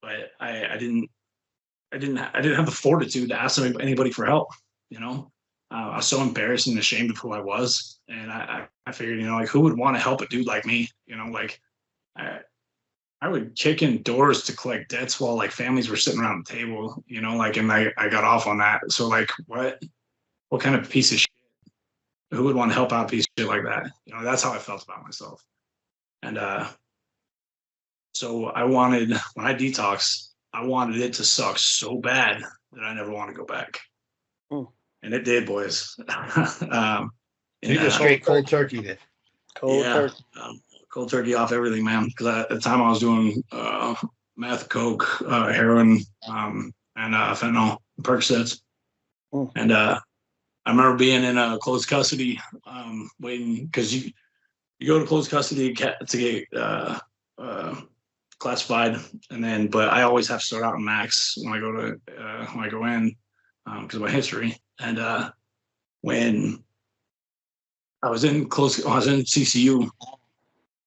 D: But I didn't have the fortitude to ask anybody for help. I was so embarrassed and ashamed of who I was, and I figured, who would want to help a dude like me? I would kick in doors to collect debts while like families were sitting around the table, and I got off on that. So like, what? what kind of piece of shit? Who would want to help out a piece of shit like that? You know, that's how I felt about myself. And so when I detoxed, I wanted it to suck so bad that I never want to go back. And it did, boys.
C: You just straight cold turkey did.
B: Turkey.
D: Cold turkey off everything, man. Because at the time I was doing meth, coke, heroin, and fentanyl, Percocets. And I remember being in closed custody, waiting, because you go to closed custody to get classified, and then but I always have to start out in max when I go in because of my history. And when I was in CCU,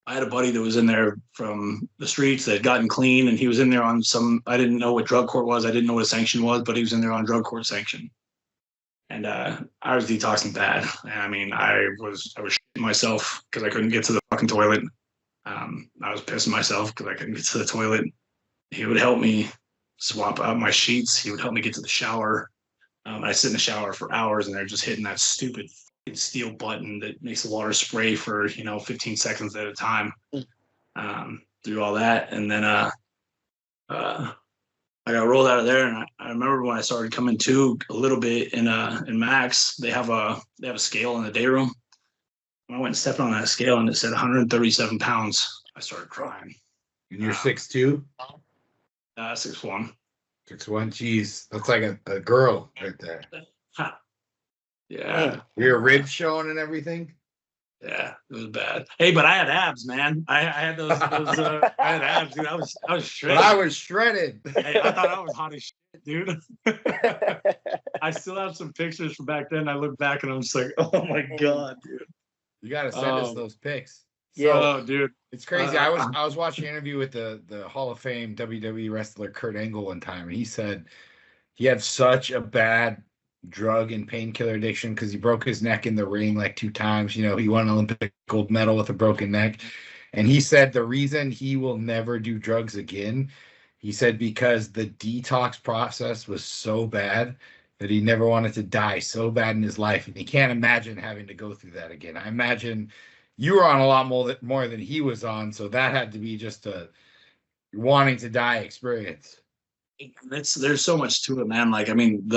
D: I had a buddy that was in there from the streets that had gotten clean, and he was in there on I didn't know what drug court was. I didn't know what a sanction was, but he was in there on drug court sanction. And I was detoxing bad. And I mean, I was shitting myself because I couldn't get to the fucking toilet. I was pissing myself because I couldn't get to the toilet. He would help me swap out my sheets. He would help me get to the shower. I sit in the shower for hours, and they're just hitting that stupid steel button that makes the water spray for 15 seconds at a time. Through all that, and then I got rolled out of there. And I remember when I started coming to a little bit in Max, they have a scale in the day room. When I went and stepped on that scale and it said 137 pounds, I started crying.
C: And you're 6'2"?
D: 6'1".
C: 6'1", geez. That's like a girl right there.
D: Yeah.
C: Your ribs showing and everything?
D: Yeah, it was bad. Hey, but I had abs, man. I had those I had abs, dude. I was shredded.
C: But I was shredded.
D: Hey, I thought I was hot as shit, dude. I still have some pictures from back then. I look back and I'm just like, oh my God, dude.
C: You gotta send us those pics.
D: Yeah, dude.
C: It's crazy. I was watching an interview with the Hall of Fame WWE wrestler Kurt Angle one time, and he said he had such a bad drug and painkiller addiction because he broke his neck in the ring like 2 times. He won an Olympic gold medal with a broken neck. And he said the reason he will never do drugs again, he said because the detox process was so bad that he never wanted to die so bad in his life. And he can't imagine having to go through that again. I imagine you were on a lot more than he was on. So that had to be just a wanting to die experience.
D: There's so much to it, man. Like, I mean,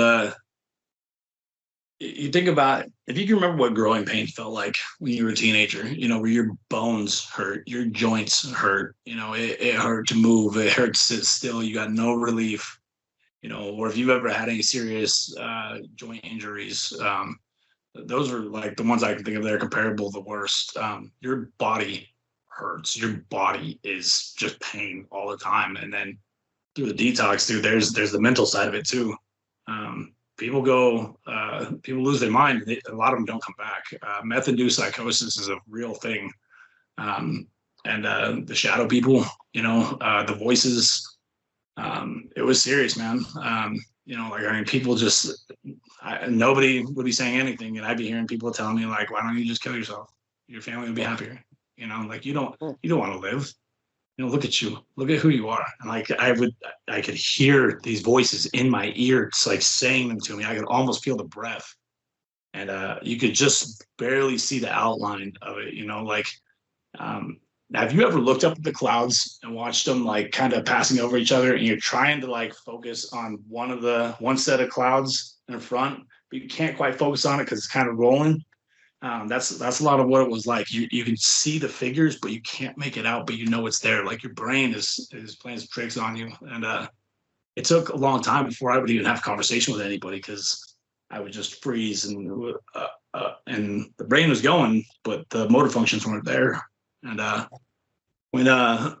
D: you think about, if you can remember what growing pains felt like when you were a teenager, where your bones hurt, your joints hurt, it hurt to move, it hurt to sit still, you got no relief, or if you've ever had any serious joint injuries, those are like the ones I can think of that are comparable, the worst. Your body hurts, your body is just pain all the time. And then through the detox, dude, there's the mental side of it too. People lose their mind. A lot of them don't come back. Meth-induced psychosis is a real thing. And the shadow people, the voices, it was serious, man. People just, nobody would be saying anything. And I'd be hearing people telling me like, why don't you just kill yourself? Your family would be happier. You don't want to live. Look at you. Look at who you are. And like I could hear these voices in my ear, it's like saying them to me. I could almost feel the breath, and you could just barely see the outline of it. Have you ever looked up at the clouds and watched them like kind of passing over each other, and you're trying to like focus on one set of clouds in front, but you can't quite focus on it because it's kind of rolling. That's a lot of what it was like. You can see the figures, but you can't make it out, but it's there. Like your brain is playing some tricks on you. And it took a long time before I would even have a conversation with anybody because I would just freeze and the brain was going, but the motor functions weren't there. And when I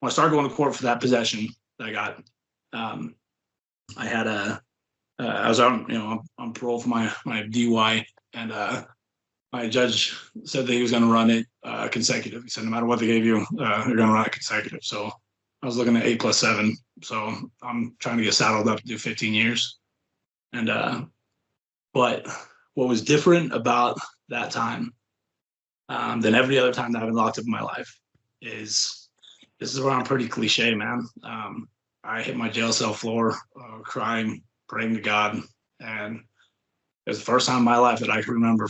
D: started going to court for that possession that I got, I had I was on parole for my DUI, and my judge said that he was going to run it consecutive. He said, no matter what they gave you, you're going to run it consecutive. So I was looking at 8+7. So I'm trying to get saddled up to do 15 years. And but what was different about that time than every other time that I've been locked up in my life is this is where I'm pretty cliche, man. I hit my jail cell floor, crying, praying to God, and It was the first time in my life that I can remember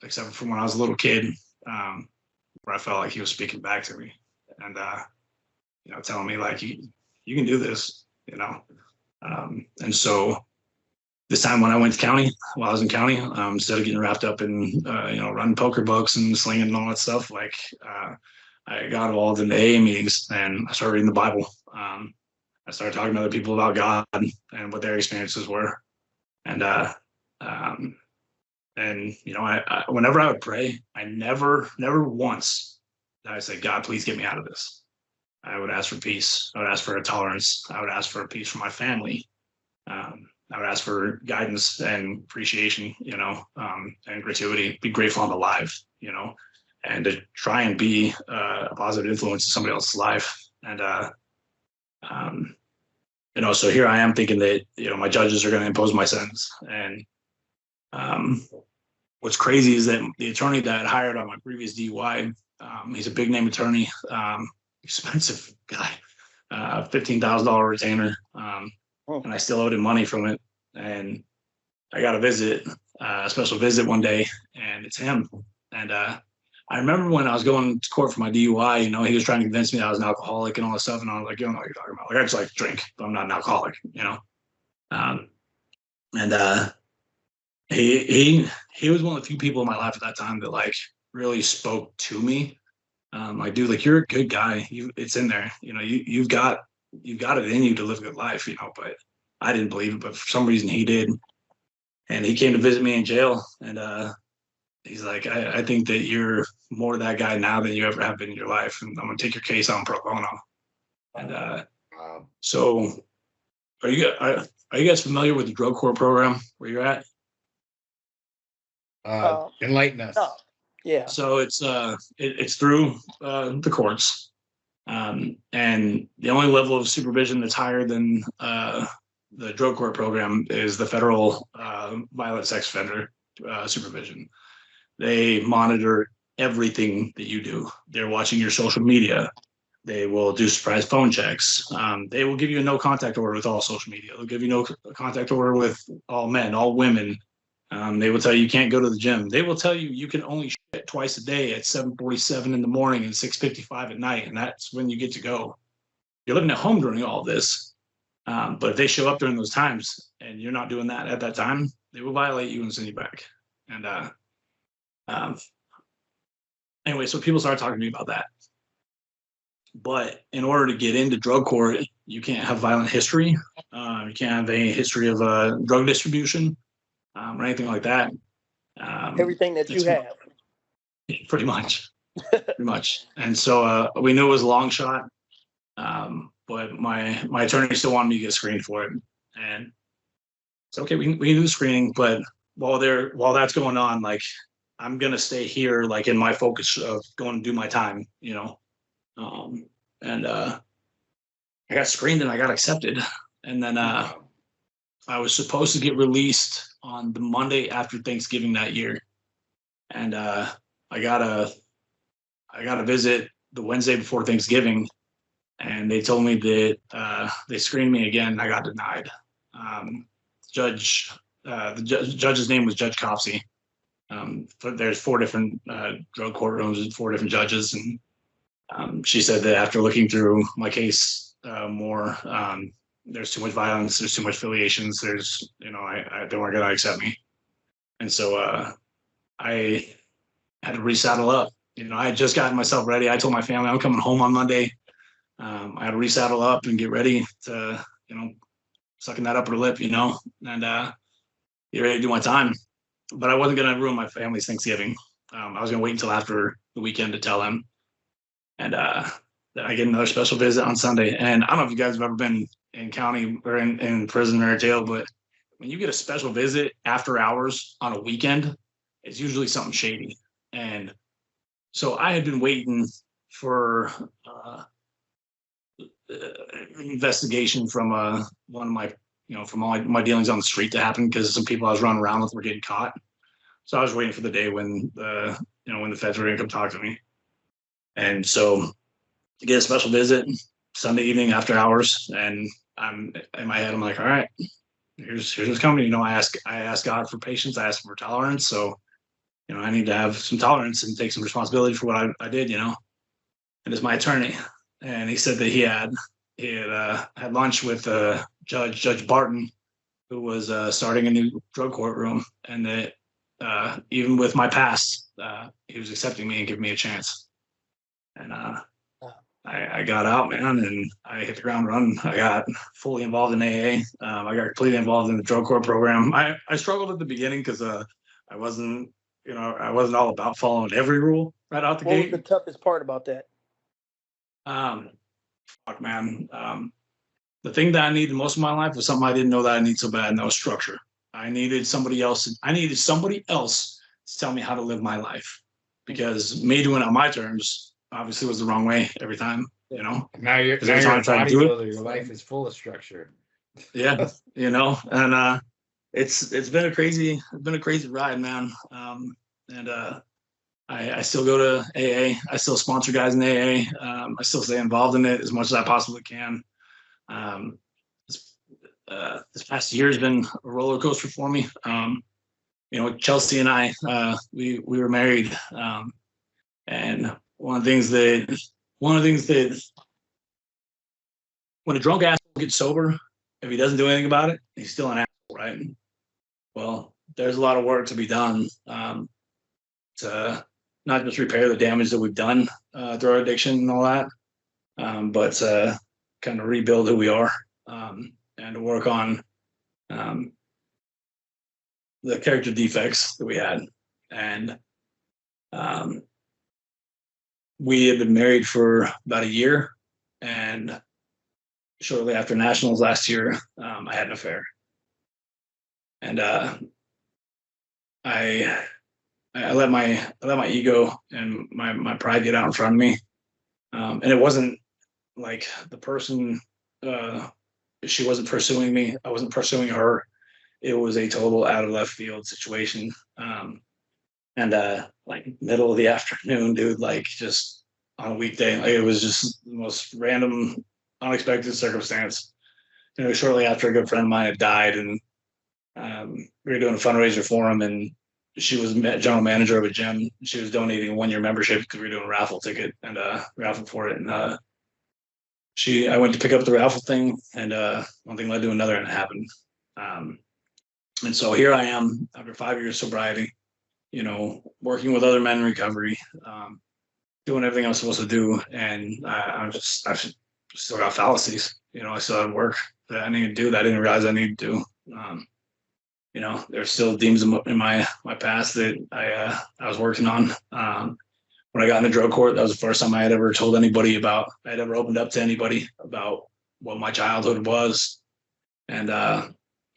D: except from when I was a little kid, where I felt like he was speaking back to me and, telling me like, you can do this, and so this time when I went to county, while I was in county, instead of getting wrapped up in, running poker books and slinging and all that stuff, like, I got involved in the AA meetings and I started reading the Bible. I started talking to other people about God and what their experiences were. And, whenever I would pray, I never once did I say, God, please get me out of this. I would ask for peace. I would ask for a tolerance. I would ask for peace for my family. I would ask for guidance and appreciation, and gratuity, be grateful I'm alive, and to try and be a positive influence in somebody else's life. And, so here I am thinking that, my judges are going to impose my sentence. And what's crazy is that the attorney that I hired on my previous DUI, he's a big name attorney, expensive guy, $15,000 retainer. And I still owed him money from it. And I got a special visit one day, and it's him. And I remember when I was going to court for my DUI, he was trying to convince me that I was an alcoholic and all this stuff. And I was like, you don't know what you're talking about. Like, I just like to drink, but I'm not an alcoholic, he was one of the few people in my life at that time that like really spoke to me. Like, dude, like, you're a good guy. It's in there, you've got it in you to live a good life, but I didn't believe it, but for some reason he did. And he came to visit me in jail. And he's like, I think that you're more that guy now than you ever have been in your life. And I'm going to take your case on pro bono. And so are you guys familiar with the drug court program where you're at?
C: Enlighten us.
B: No. Yeah.
D: So it's through the courts. And the only level of supervision that's higher than the drug court program is the federal violent sex offender supervision. They monitor everything that you do. They're watching your social media. They will do surprise phone checks. They will give you a no contact order with all social media. They'll give you no contact order with all men, all women. They will tell you can't go to the gym. They will tell you can only shit twice a day at 7:47 in the morning and 6:55 at night, and that's when you get to go. You're living at home during all this, but if they show up during those times and you're not doing that at that time, they will violate you and send you back. And anyway, so people started talking to me about that. But in order to get into drug court, you can't have violent history. You can't have any history of drug distribution. Or anything like that.
B: Everything that you have.
D: Pretty much. And so we knew it was a long shot, but my attorney still wanted me to get screened for it. And it's okay, we can do the screening, but while that's going on, like, I'm going to stay here, like, in my focus of going to do my time, and I got screened and I got accepted. And then I was supposed to get released on the Monday after Thanksgiving that year. And I got a visit the Wednesday before Thanksgiving, and they told me that they screened me again and I got denied. The judge's name was Judge Copsey. There's 4 different drug courtrooms and 4 different judges. And she said that after looking through my case more, there's too much violence, there's too much affiliations, they weren't going to accept me. And so I had to resaddle up. I had just gotten myself ready. I told my family I'm coming home on Monday. I had to resaddle up and get ready to, sucking that upper lip, and get ready to do my time. But I wasn't going to ruin my family's Thanksgiving. I was going to wait until after the weekend to tell them. And then I get another special visit on Sunday. And I don't know if you guys have ever been in county or in prison or jail, but when you get a special visit after hours on a weekend, it's usually something shady. And so I had been waiting for investigation from one of my, from all my dealings on the street to happen, because some people I was running around with were getting caught. So I was waiting for the day when when the feds were going to come talk to me. And so to get a special visit Sunday evening after hours, and I'm in my head, I'm like, all right, here's what's coming. You know, I ask God for patience. I ask for tolerance. So, you know, I need to have some tolerance and take some responsibility for what I did, you know. And it's my attorney. And he said that he had had lunch with Judge Barton, who was starting a new drug courtroom, and that even with my past, he was accepting me and giving me a chance. And I got out, man, and I hit the ground running. I got fully involved in AA. I got completely involved in the drug court program. I struggled at the beginning because I wasn't, you know, I wasn't all about following every rule right out the gate.
B: What was the toughest part about that?
D: Fuck, man. The thing that I needed most in my life was something I didn't know that I need so bad, and that was structure. I needed somebody else to tell me how to live my life, because me doing it on my terms obviously was the wrong way every time, you know.
C: Now you're a bodybuilder. Your life is full of structure.
D: Yeah, you know, and it's been a crazy ride, man. And I still go to AA. I still sponsor guys in AA. I still stay involved in it as much as I possibly can. This past year has been a roller coaster for me. You know, Chelsea and I, we were married, and one of the things that when a drunk asshole gets sober, if he doesn't do anything about it, he's still an asshole, right? Well, there's a lot of work to be done to not just repair the damage that we've done through our addiction and all that, but to kind of rebuild who we are, and to work on the character defects that we had. And we had been married for about a year, and shortly after nationals last year, I had an affair. And I let my ego and my pride get out in front of me. And it wasn't like the person, she wasn't pursuing me. I wasn't pursuing her. It was a total out of left field situation. And like middle of the afternoon, dude, like just on a weekday, like it was just the most random, unexpected circumstance. You know, shortly after a good friend of mine had died, and we were doing a fundraiser for him, and she was general manager of a gym. She was donating a 1-year membership because we were doing a raffle ticket and raffle for it. And I went to pick up the raffle thing, and one thing led to another, and it happened. And so here I am after 5 years sobriety, you know, working with other men in recovery, doing everything I'm supposed to do, and I still got fallacies. You know, I still had work that I need to do that I didn't realize I needed to do. You know, there's still demons in my past that I was working on. When I got into drug court, that was the first time I had ever told anybody about. I had ever opened up to anybody about what my childhood was, and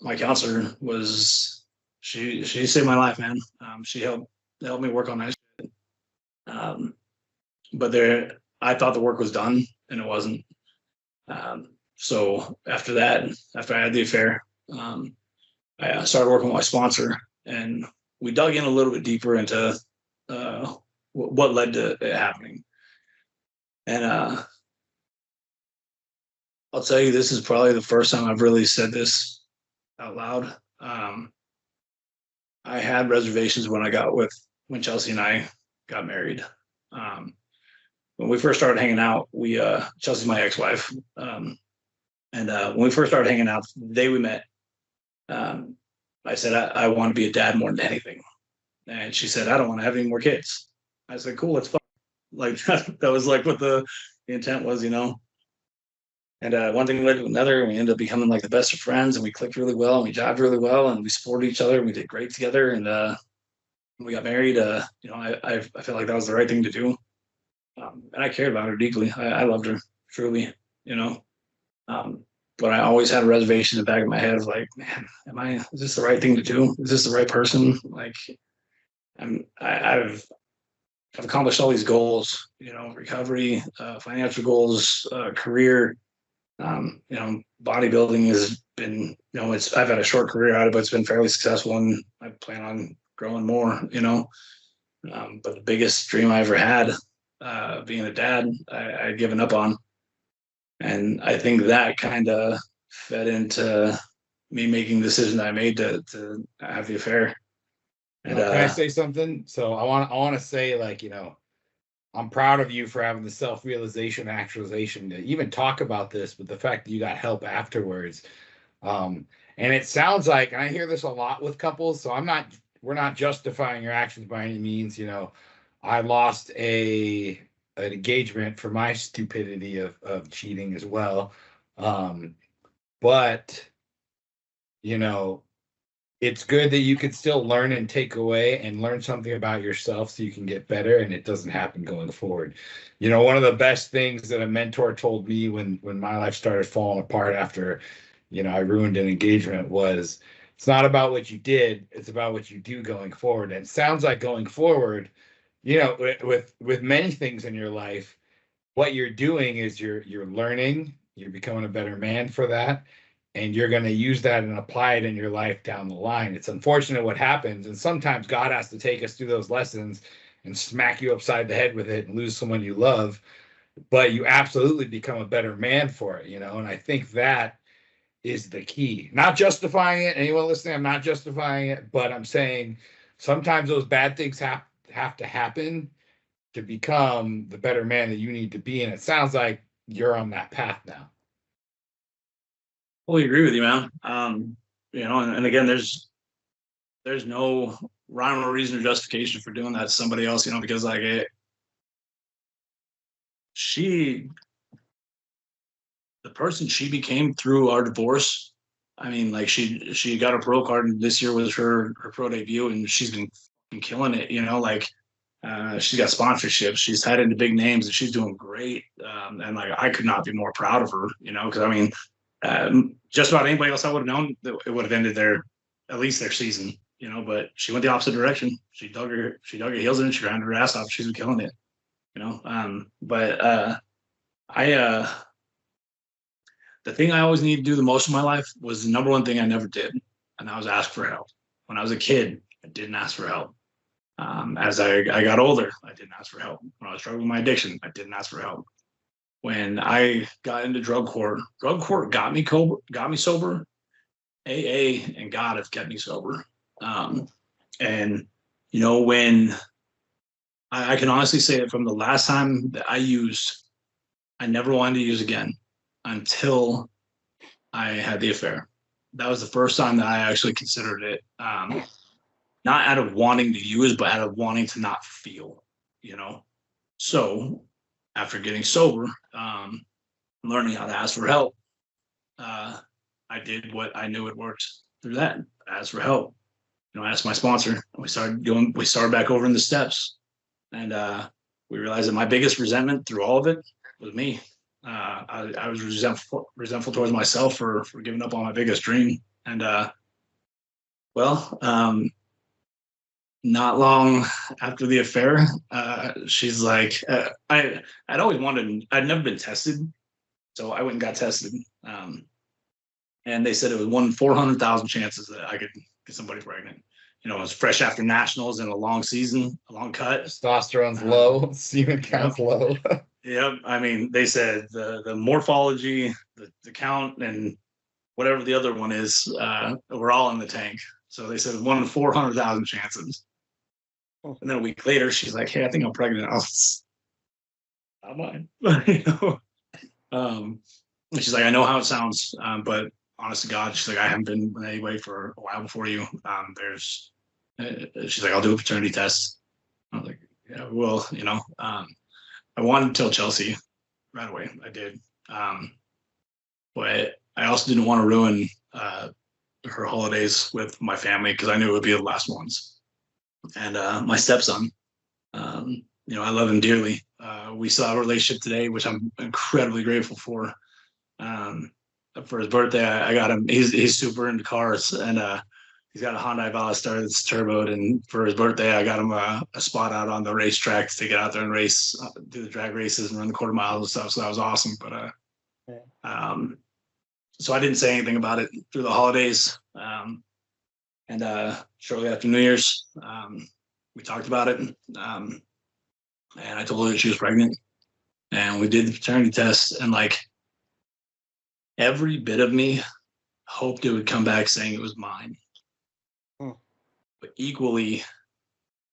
D: my counselor was she saved my life, man. She helped me work on that shit. But I thought the work was done, and it wasn't. So after that, after I had the affair, I started working with my sponsor, and we dug in a little bit deeper into what led to it happening. And I'll tell you, this is probably the first time I've really said this out loud. I had reservations when Chelsea and I got married. When we first started hanging out, Chelsea's my ex-wife. And when we first started hanging out, the day we met, I said, I want to be a dad more than anything. And she said, I don't want to have any more kids. I said, cool, let's fuck. Like that was like what the intent was, you know. And one thing led to another, and we ended up becoming like the best of friends, and we clicked really well, and we jived really well, and we supported each other, and we did great together. And when we got married, you know, I felt like that was the right thing to do. And I cared about her deeply. I loved her truly, you know. But I always had a reservation in the back of my head of like, man, is this the right thing to do? Is this the right person? Like, I've accomplished all these goals, you know, recovery, financial goals, career. You know, bodybuilding has been, you know, I've had a short career out of it, but it's been fairly successful, and I plan on growing more, you know. But the biggest dream I ever had, being a dad, I'd given up on. And I think that kind of fed into me making the decision that I made to have the affair. And
C: can I say something? So I want to say, like, I'm proud of you for having the self-realization, actualization to even talk about this, but the fact that you got help afterwards. And it sounds like, and I hear this a lot with couples, so we're not justifying your actions by any means. I lost an engagement for my stupidity of cheating as well. But it's good that you could still learn and take away and learn something about yourself so you can get better and it doesn't happen going forward. One of the best things that a mentor told me when my life started falling apart after, I ruined an engagement was, it's not about what you did, it's about what you do going forward. And it sounds like going forward, with many things in your life, what you're doing is you're learning, you're becoming a better man for that, and you're going to use that and apply it in your life down the line. It's unfortunate what happens, and sometimes God has to take us through those lessons and smack you upside the head with it and lose someone you love, but you absolutely become a better man for it, and I think that is the key. Not justifying it. Anyone listening, I'm not justifying it, but I'm saying sometimes those bad things have to happen to become the better man that you need to be. And it sounds like you're on that path now.
D: Fully agree with you, man. And again, there's no rhyme or reason or justification for doing that to somebody else, because like the person she became through our divorce, I mean, like she got a pro card, and this year was her pro debut, and she's been killing it, like she's got sponsorships, she's tied into big names, and she's doing great. And like, I could not be more proud of her, because I mean, just about anybody else I would have known, it would have ended at least their season, but she went the opposite direction. She dug her heels in, she grinded her ass off, she's been killing it, but the thing I always needed to do the most in my life was the number one thing I never did, and that was ask for help. When I was a kid, I didn't ask for help. As I got older, I didn't ask for help. When I was struggling with my addiction, I didn't ask for help. When I got into drug court got me sober. AA and God have kept me sober. And when I can honestly say that from the last time that I used, I never wanted to use again until I had the affair. That was the first time that I actually considered it, not out of wanting to use, but out of wanting to not feel, So after getting sober, learning how to ask for help, I did what I knew it worked through that. I asked for help. I asked my sponsor. We started back over in the steps. And we realized that my biggest resentment through all of it was me. I was resentful towards myself for giving up on my biggest dream. And not long after the affair, she's like, I'd always wanted, I'd never been tested, so I went and got tested. And they said it was 1 in 400,000 chances that I could get somebody pregnant. It was fresh after nationals and a long season, a long cut.
C: Testosterone's low, semen count's low.
D: Yep. I mean, they said the morphology, the count, and whatever the other one is, we're all in the tank. So they said 1 in 400,000 chances. And then a week later, she's like, "Hey, I think I'm pregnant." I was, not mine. And she's like, "I know how it sounds, but honest to God," she's like, "I haven't been with anybody for a while before you. She's like, I'll do a paternity test." I was like, "Yeah, well, I wanted to tell Chelsea right away. I did. But I also didn't want to ruin her holidays with my family because I knew it would be the last ones. And my stepson, I love him dearly. We still have a relationship today, which I'm incredibly grateful for. For his birthday, I got him. He's super into cars, and he's got a Hyundai Veloster that's turboed. And for his birthday, I got him a spot out on the racetrack to get out there and race, do the drag races and run the quarter miles and stuff. So that was awesome. But so I didn't say anything about it through the holidays. And shortly after New Year's, we talked about it. And I told her that she was pregnant. And we did the paternity test. And like every bit of me hoped it would come back saying it was mine. But equally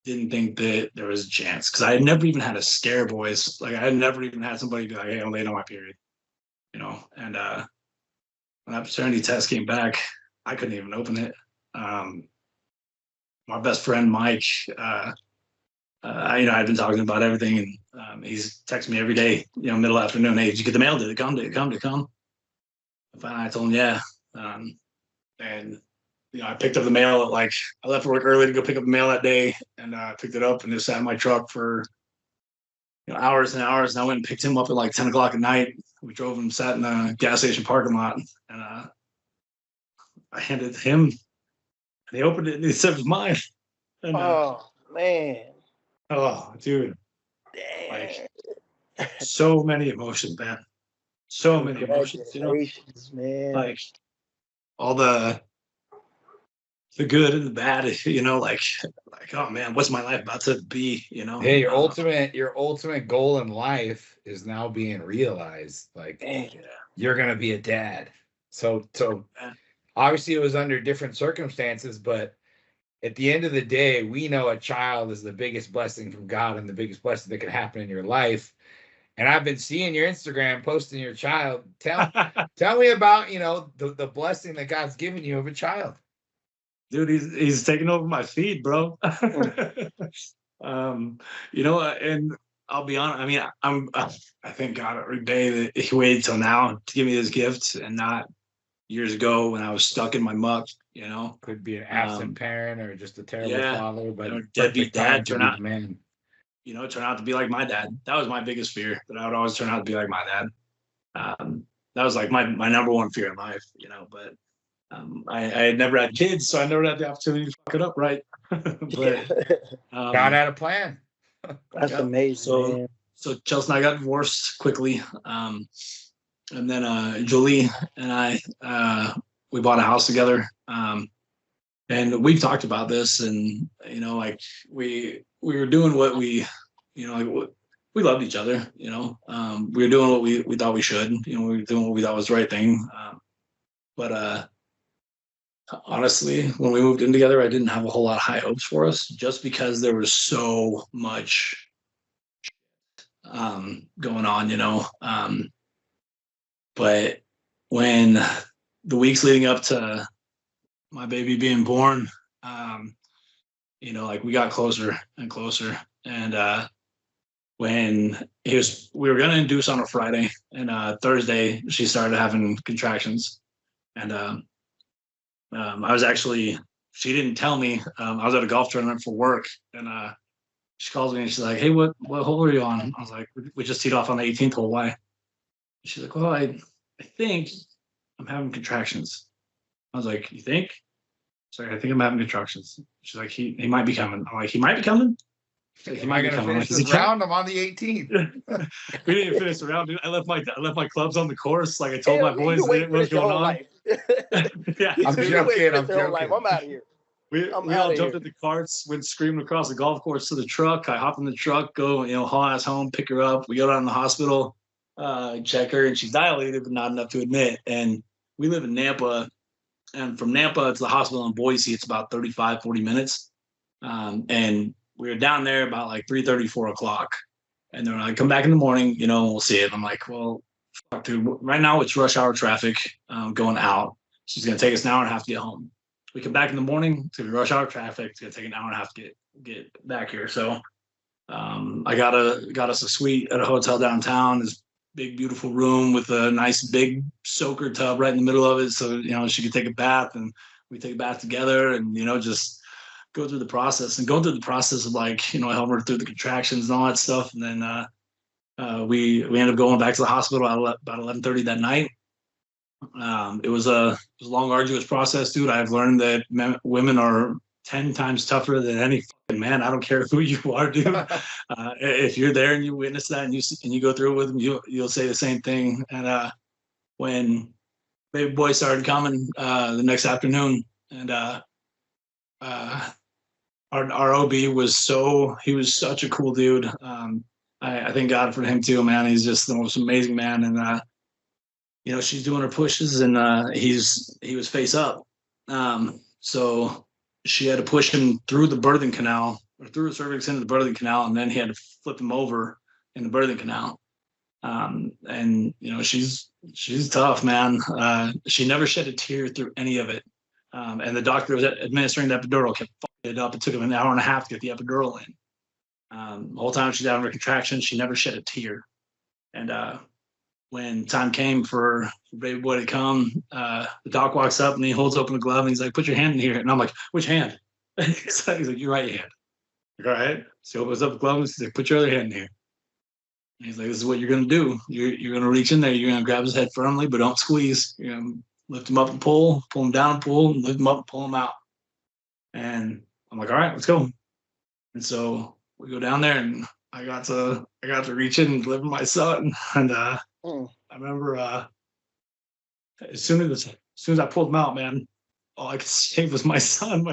D: didn't think that there was a chance, because I had never even had a scare voice. Like I had never even had somebody be like, hey, I'm late on my period, you know. And when that paternity test came back, I couldn't even open it. My best friend Mike, I've been talking about everything, and he's texting me every day, middle afternoon. Hey, did you get the mail? Did it come? Did it come? Did it come? And finally, I told him, yeah. And I picked up the mail at I left work early to go pick up the mail that day, and I picked it up and it sat in my truck for hours and hours. And I went and picked him up at 10 o'clock at night. We drove him, sat in a gas station parking lot, and I handed it to him. And he opened it and he said it was mine. And,
B: oh man.
D: Oh, dude.
B: Dang.
D: So many emotions, man. So many emotions,
B: man.
D: Like all the good and the bad, oh man, what's my life about to be,
C: Hey, your ultimate goal in life is now being realized. You're gonna be a dad. So obviously it was under different circumstances, but at the end of the day, we know a child is the biggest blessing from God and the biggest blessing that can happen in your life. And I've been seeing your Instagram posting your child. Tell me about, the blessing that God's given you of a child.
D: Dude, he's taking over my feed, bro. And I'll be honest. I mean, I thank God every day that he waited till now to give me this gift, and not years ago when I was stuck in my muck.
C: Could be an absent parent or just a terrible father, but
D: deadbeat dad turn out to be like my dad. That was my biggest fear, that I would always turn out to be like my dad. That was my number one fear in life, but I had never had kids, so I never had the opportunity to fuck it up right. But
C: God had a plan.
B: That's amazing.
D: So Chelsea and I got divorced quickly, and then Julie and I we bought a house together, and we've talked about this, and we were doing what we loved each other. We were doing what we thought we should. We were doing what we thought was the right thing, but honestly, when we moved in together, I didn't have a whole lot of high hopes for us, just because there was so much going on, but when the weeks leading up to my baby being born, we got closer and closer. And when we were going to induce on a Friday, and Thursday she started having contractions. And I was actually, she didn't tell me. I was at a golf tournament for work, and she calls me and she's like, hey, what hole are you on? I was like, we just teed off on the 18th hole. Why? She's like, well, I think I'm having contractions. I was like, you think? She's like, I think I'm having contractions. She's like, he might be coming. I'm like, he might be coming?
C: He might be coming. Finish this round. I'm on the 18th.
D: We didn't finish the round, dude. I left my clubs on the course. Like I told my boys what was going on.
B: Yeah,
C: I'm joking. I'm
B: out of here.
D: We all jumped in the carts, went screaming across the golf course to the truck. I hop in the truck, go, haul ass home, pick her up. We go down to the hospital, check her, and she's dilated, but not enough to admit. And we live in Nampa, and from Nampa to the hospital in Boise, it's about 35, 40 minutes. And we were down there about 3:30, 4 o'clock. And they're like, come back in the morning, we'll see it. I'm like, well, fuck, dude, right now it's rush hour traffic going out. She's going to take us an hour and a half to get home. We come back in the morning, it's going to be rush hour traffic. It's going to take an hour and a half to get back here. So I got us a suite at a hotel downtown, this big, beautiful room with a nice big soaker tub right in the middle of it. So, she could take a bath, and we take a bath together, and, just go through the process, and go through the process of help her through the contractions and all that stuff. And then we ended up going back to the hospital at about 11:30 that night. It was a long, arduous process, dude. I've learned that women are 10 times tougher than any fucking man. I don't care who you are, dude. If you're there and you witness that, and you go through it with them, you'll say the same thing. And when baby boy started coming the next afternoon, and our OB was such a cool dude. I thank God for him too, man. He's just the most amazing man. And she's doing her pushes, and he was face up. So she had to push him through the birthing canal, or through his cervix into the birthing canal, and then he had to flip him over in the birthing canal. And she's tough, man. She never shed a tear through any of it. And the doctor was administering the epidural kept fucking it up. It took him an hour and a half to get the epidural in. The whole time she's having her contraction, she never shed a tear. And when time came for baby boy to come, the doc walks up and he holds open the glove and he's like, "Put your hand in here." And I'm like, "Which hand?" He's like, "Your right hand." Like, all right. So he opens up the glove and he's like, "Put your other hand in here." And he's like, "This is what you're going to do. You're going to reach in there. You're going to grab his head firmly, but don't squeeze. You're going to lift him up and pull him down and pull, and lift him up and pull him out." And I'm like, "All right, let's go." And so we go down there, and I got to reach in and deliver my son. And I remember as soon as I pulled him out, man, all I could say was my son.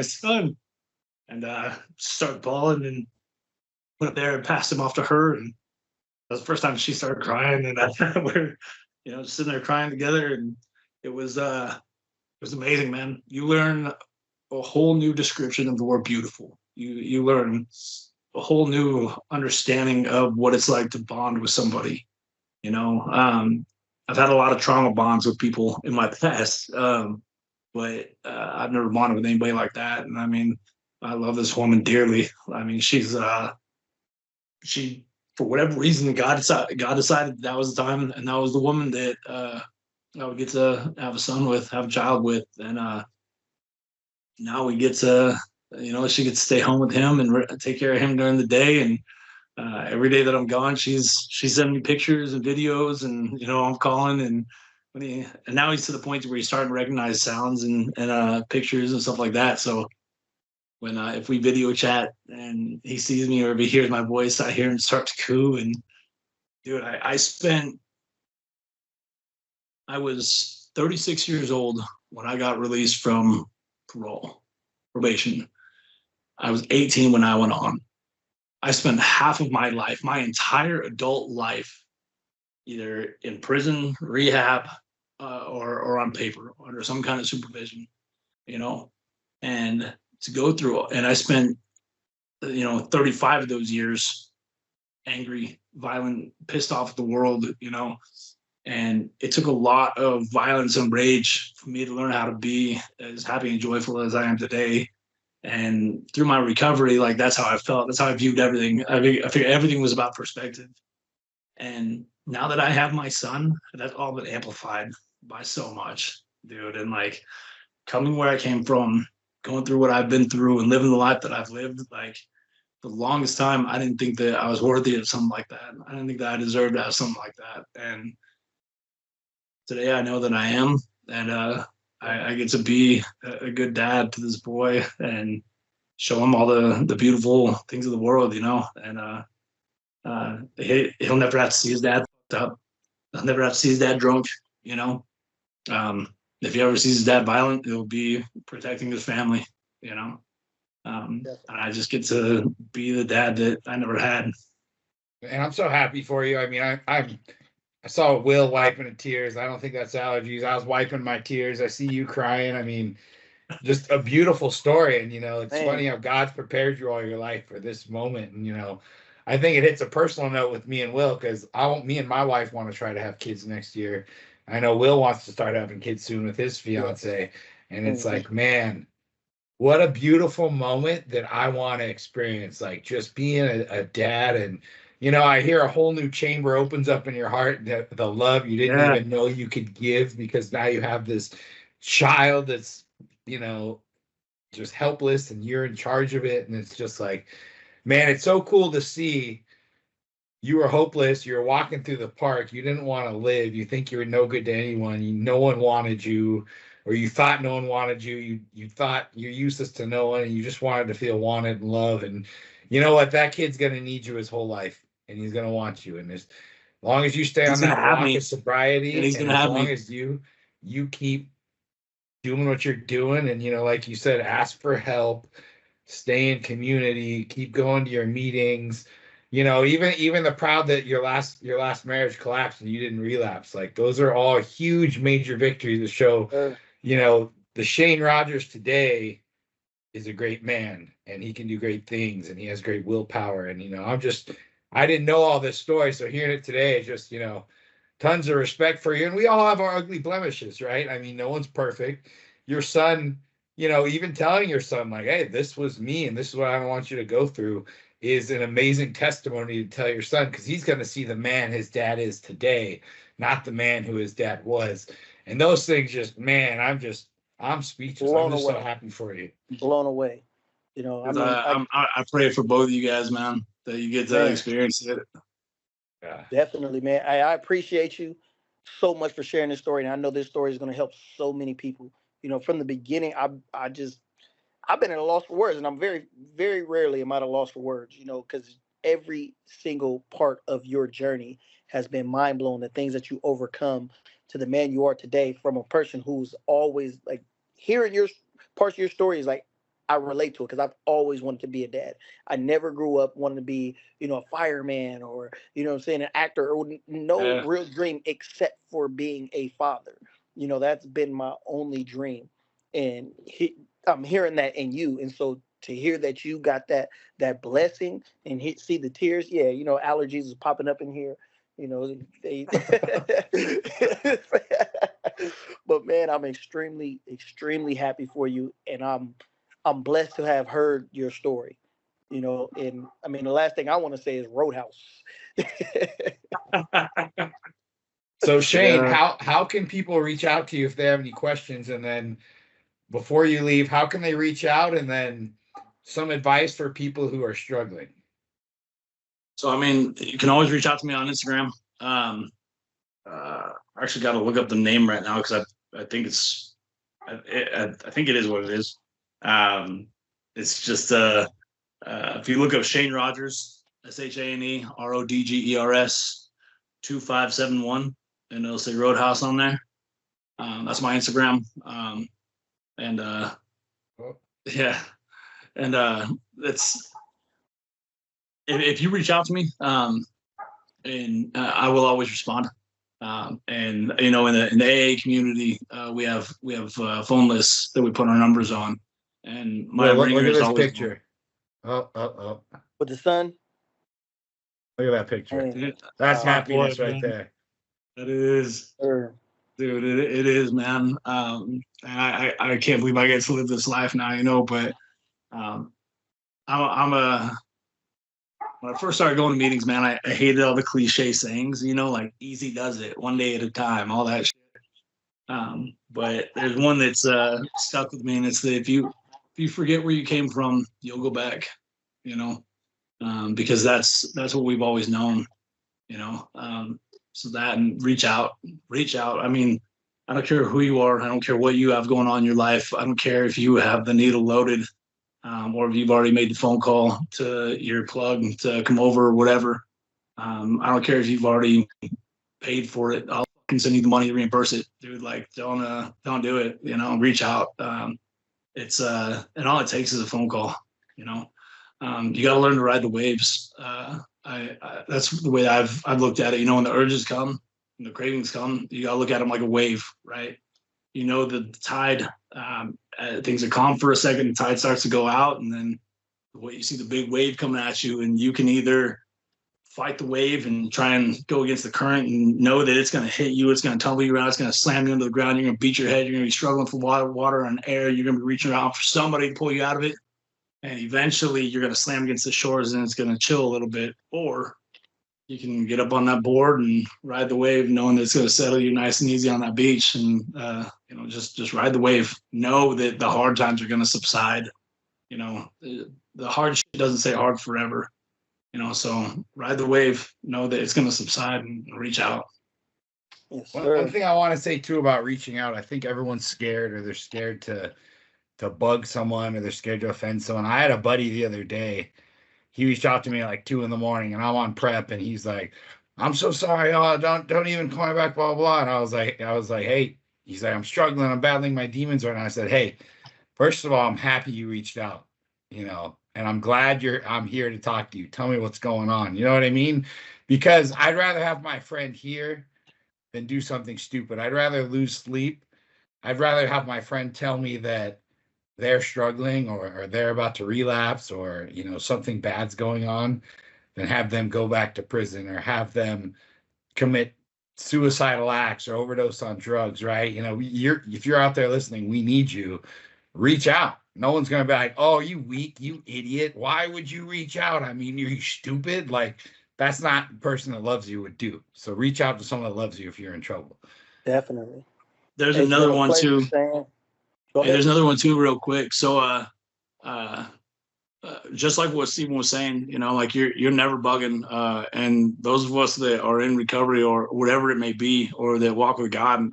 D: And started bawling and went up there and passed him off to her. And that was the first time she started crying, and we're just sitting there crying together. And it was amazing, man. You learn a whole new description of the word beautiful. You learn a whole new understanding of what it's like to bond with somebody. I've had a lot of trauma bonds with people in my past, but I've never bonded with anybody like that. And I mean, I love this woman dearly. I mean, she for whatever reason, God decided that was the time, and that was the woman that I would get to have a son with, have a child with. And now we get to, she gets to stay home with him and take care of him during the day. And every day that I'm gone, she's sending me pictures and videos, and I'm calling. And now he's to the point where he's starting to recognize sounds and pictures and stuff like that. So when if we video chat and he sees me or if he hears my voice, I hear him start to coo. And dude, I was 36 years old when I got released from probation. I was 18 when I went on. I spent half of my life, my entire adult life, either in prison, rehab, or on paper under some kind of supervision, and to go through. And I spent, 35 of those years angry, violent, pissed off at the world, and it took a lot of violence and rage for me to learn how to be as happy and joyful as I am today. And through my recovery, like, that's how I felt. That's how I viewed everything. I figured everything was about perspective. And now that I have my son, that's all been amplified by so much, dude. And like, coming where I came from, going through what I've been through and living the life that I've lived, like, the longest time, I didn't think that I was worthy of something like that. I didn't think that I deserved to have something like that. And today I know that I am. And I get to be a good dad to this boy and show him all the beautiful things of the world, and he'll never have to see his dad fucked up. He'll never have to see his dad drunk, if he ever sees his dad violent, it'll be protecting his family, and I just get to be the dad that I never had.
C: And I'm so happy for you. I mean, I saw Will wiping the tears. I don't think that's allergies. I was wiping my tears. I see you crying. I mean, just a beautiful story. And, it's funny how God's prepared you all your life for this moment. And, I think it hits a personal note with me and Will, because me and my wife want to try to have kids next year. I know Will wants to start having kids soon with his fiance. And it's like, man, what a beautiful moment that I want to experience. Like, just being a dad. And, I hear a whole new chamber opens up in your heart, the love you didn't even know you could give, because now you have this child that's, just helpless, and you're in charge of it. And it's just like, man, it's so cool to see. You were hopeless. You were walking through the park. You didn't want to live. You think you were no good to anyone. No one wanted you, or you thought no one wanted you. You thought you're useless to no one, and you just wanted to feel wanted and loved. And you know what? That kid's going to need you his whole life, and he's going to want you. And as long as you stay on that walk of sobriety, and as long as you keep doing what you're doing, and, like you said, ask for help, stay in community, keep going to your meetings, even the proud that your last marriage collapsed and you didn't relapse. Like those are all huge major victories to show, the Shane Rodgers today is a great man and he can do great things and he has great willpower. And, I didn't know all this story. So hearing it today is just, tons of respect for you. And we all have our ugly blemishes, right? I mean, no one's perfect. Your son, even telling your son, like, hey, this was me and this is what I want you to go through is an amazing testimony to tell your son, because he's going to see the man his dad is today, not the man who his dad was. And those things just, man, I'm speechless. I'm just so happy for you.
B: Blown away.
D: I pray for both of you guys, man, that you get to experience it.
B: Yeah. Definitely, man. I appreciate you so much for sharing this story. And I know this story is going to help so many people. From the beginning, I've been at a loss for words, and I'm very, very rarely am I at a loss for words, because every single part of your journey has been mind blowing. The things that you overcome to the man you are today, from a person who's always like hearing your parts of your story is like, I relate to it because I've always wanted to be a dad. I never grew up wanting to be, a fireman or, an actor or no real dream except for being a father. That's been my only dream. And I'm hearing that in you. And so to hear that you got that blessing and see the tears, allergies is popping up in here. But man, I'm extremely, extremely happy for you. And I'm blessed to have heard your story, and I mean, the last thing I want to say is Roadhouse.
C: So Shane, how can people reach out to you if they have any questions? And then before you leave, how can they reach out? And then some advice for people who are struggling.
D: So, I mean, you can always reach out to me on Instagram. I actually got to look up the name right now because I think I think it is what it is. It's just if you look up Shane Rodgers, ShaneRodgers 2571, and it'll say Roadhouse on there. That's my Instagram. It's if you reach out to me, and I will always respond. And in the AA community, we have phone lists that we put our numbers on. And my ringer
C: look at
D: is
C: this
D: always
C: picture. Oh.
B: With the sun.
C: Look at that picture. That's happiness right there.
D: That is, dude. It is, man. And I can't believe I get to live this life now, But when I first started going to meetings, man, I hated all the cliche sayings, like easy does it, one day at a time, all that shit. But there's one that's stuck with me, and it's that if you forget where you came from, you'll go back, because that's what we've always known, so that, and reach out. I mean, I don't care who you are. I don't care what you have going on in your life. I don't care if you have the needle loaded, or if you've already made the phone call to your plug to come over or whatever. I don't care if you've already paid for it. I'll send you the money to reimburse it, dude. Like, don't do it. Reach out. It's and all it takes is a phone call. You got to learn to ride the waves. That's the way I've looked at it. When the urges come, when the cravings come, you got to look at them like a wave, right? The tide, things are calm for a second, the tide starts to go out, and then you see the big wave coming at you, and you can either fight the wave and try and go against the current and know that it's going to hit you, it's going to tumble you around, it's going to slam you into the ground, you're going to beat your head, you're going to be struggling for water and air, you're going to be reaching around for somebody to pull you out of it, and eventually you're going to slam against the shores and it's going to chill a little bit. Or you can get up on that board and ride the wave, knowing that it's going to settle you nice and easy on that beach, and just ride the wave. Know that the hard times are going to subside. The hard shit doesn't stay hard forever. So ride the wave, know that it's going to subside, and reach out.
B: Yes,
C: one thing I want to say too about reaching out, I think everyone's scared, or they're scared to bug someone, or they're scared to offend someone. I had a buddy the other day. He reached out to me at like 2 a.m, and I'm on prep, and he's like, "I'm so sorry. Oh, don't even call me back, blah, blah, blah." And I was like, "Hey," he's like, "I'm struggling. I'm battling my demons right now." I said, "Hey, first of all, I'm happy you reached out. and I'm glad I'm here to talk to you. Tell me what's going on. You know what I mean? Because I'd rather have my friend here than do something stupid. I'd rather lose sleep. I'd rather have my friend tell me that they're struggling or they're about to relapse or, you know, something bad's going on than have them go back to prison or have them commit suicidal acts or overdose on drugs, right? You know, if you're out there listening, we need you. Reach out. No one's going to be like, oh, you weak, you idiot. Why would you reach out? I mean, you're stupid. Like, that's not the person that loves you would do. So reach out to someone that loves you if you're in trouble.
B: Definitely.
D: There's another one too. Hey, there's another one too, real quick. So, just like what Stephen was saying, you know, like you're never bugging. And those of us that are in recovery or whatever it may be, or that walk with God,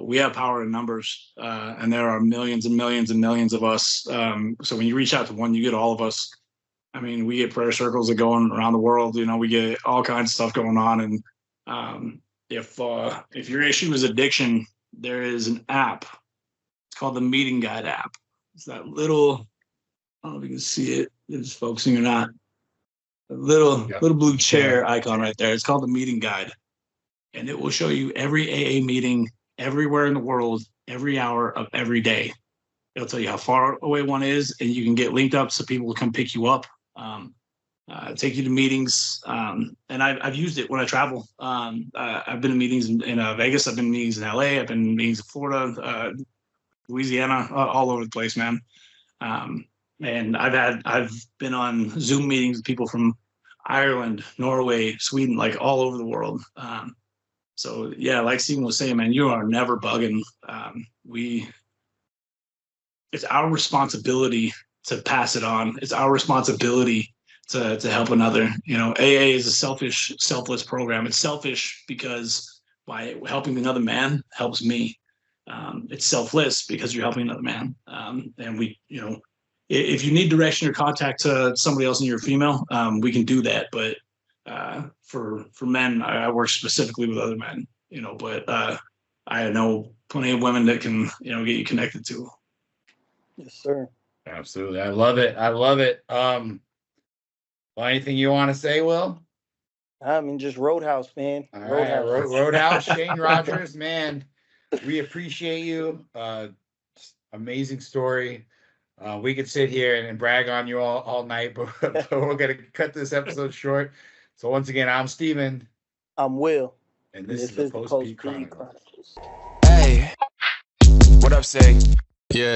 D: we have power in numbers, and there are millions and millions and millions of us. So when you reach out to one, you get all of us. I mean, we get prayer circles that go around the world. You know, we get all kinds of stuff going on. And if your issue is addiction, there is an app. It's called the Meeting Guide app. It's that little, I don't know if you can see it. It's focusing or not. A little blue chair icon right there. It's called the Meeting Guide, and it will show you every AA meeting everywhere in the world, every hour of every day. It'll tell you how far away one is, and you can get linked up so people will come pick you up, take you to meetings. And I've used it when I travel. I've been in meetings in Vegas. I've been in meetings in LA. I've been in meetings in Florida, Louisiana, all over the place, man. And I've been on Zoom meetings with people from Ireland, Norway, Sweden, like all over the world. So yeah, like Stephen was saying, man, you are never bugging. It's our responsibility to pass it on. It's our responsibility to help another. You know, AA is a selfless program. It's selfish because by helping another man helps me. It's selfless because you're helping another man. And we, you know, if you need direction or contact to somebody else and you're female, we can do that. But for men, I work specifically with other men, you know, but I know plenty of women that can, you know, get you connected to.
B: Yes, sir.
C: Absolutely. I love it. I love it. Well, anything you want to say, Will?
B: I mean, just Roadhouse, man.
C: All Roadhouse. Right. Roadhouse, Shane Rodgers, man. We appreciate you. Amazing story. We could sit here and brag on you all night, but we're going to cut this episode short. So once again, I'm Steven.
B: I'm Will.
C: And this is the Post-P Chronicles.
A: Hey, what up, say? Yeah.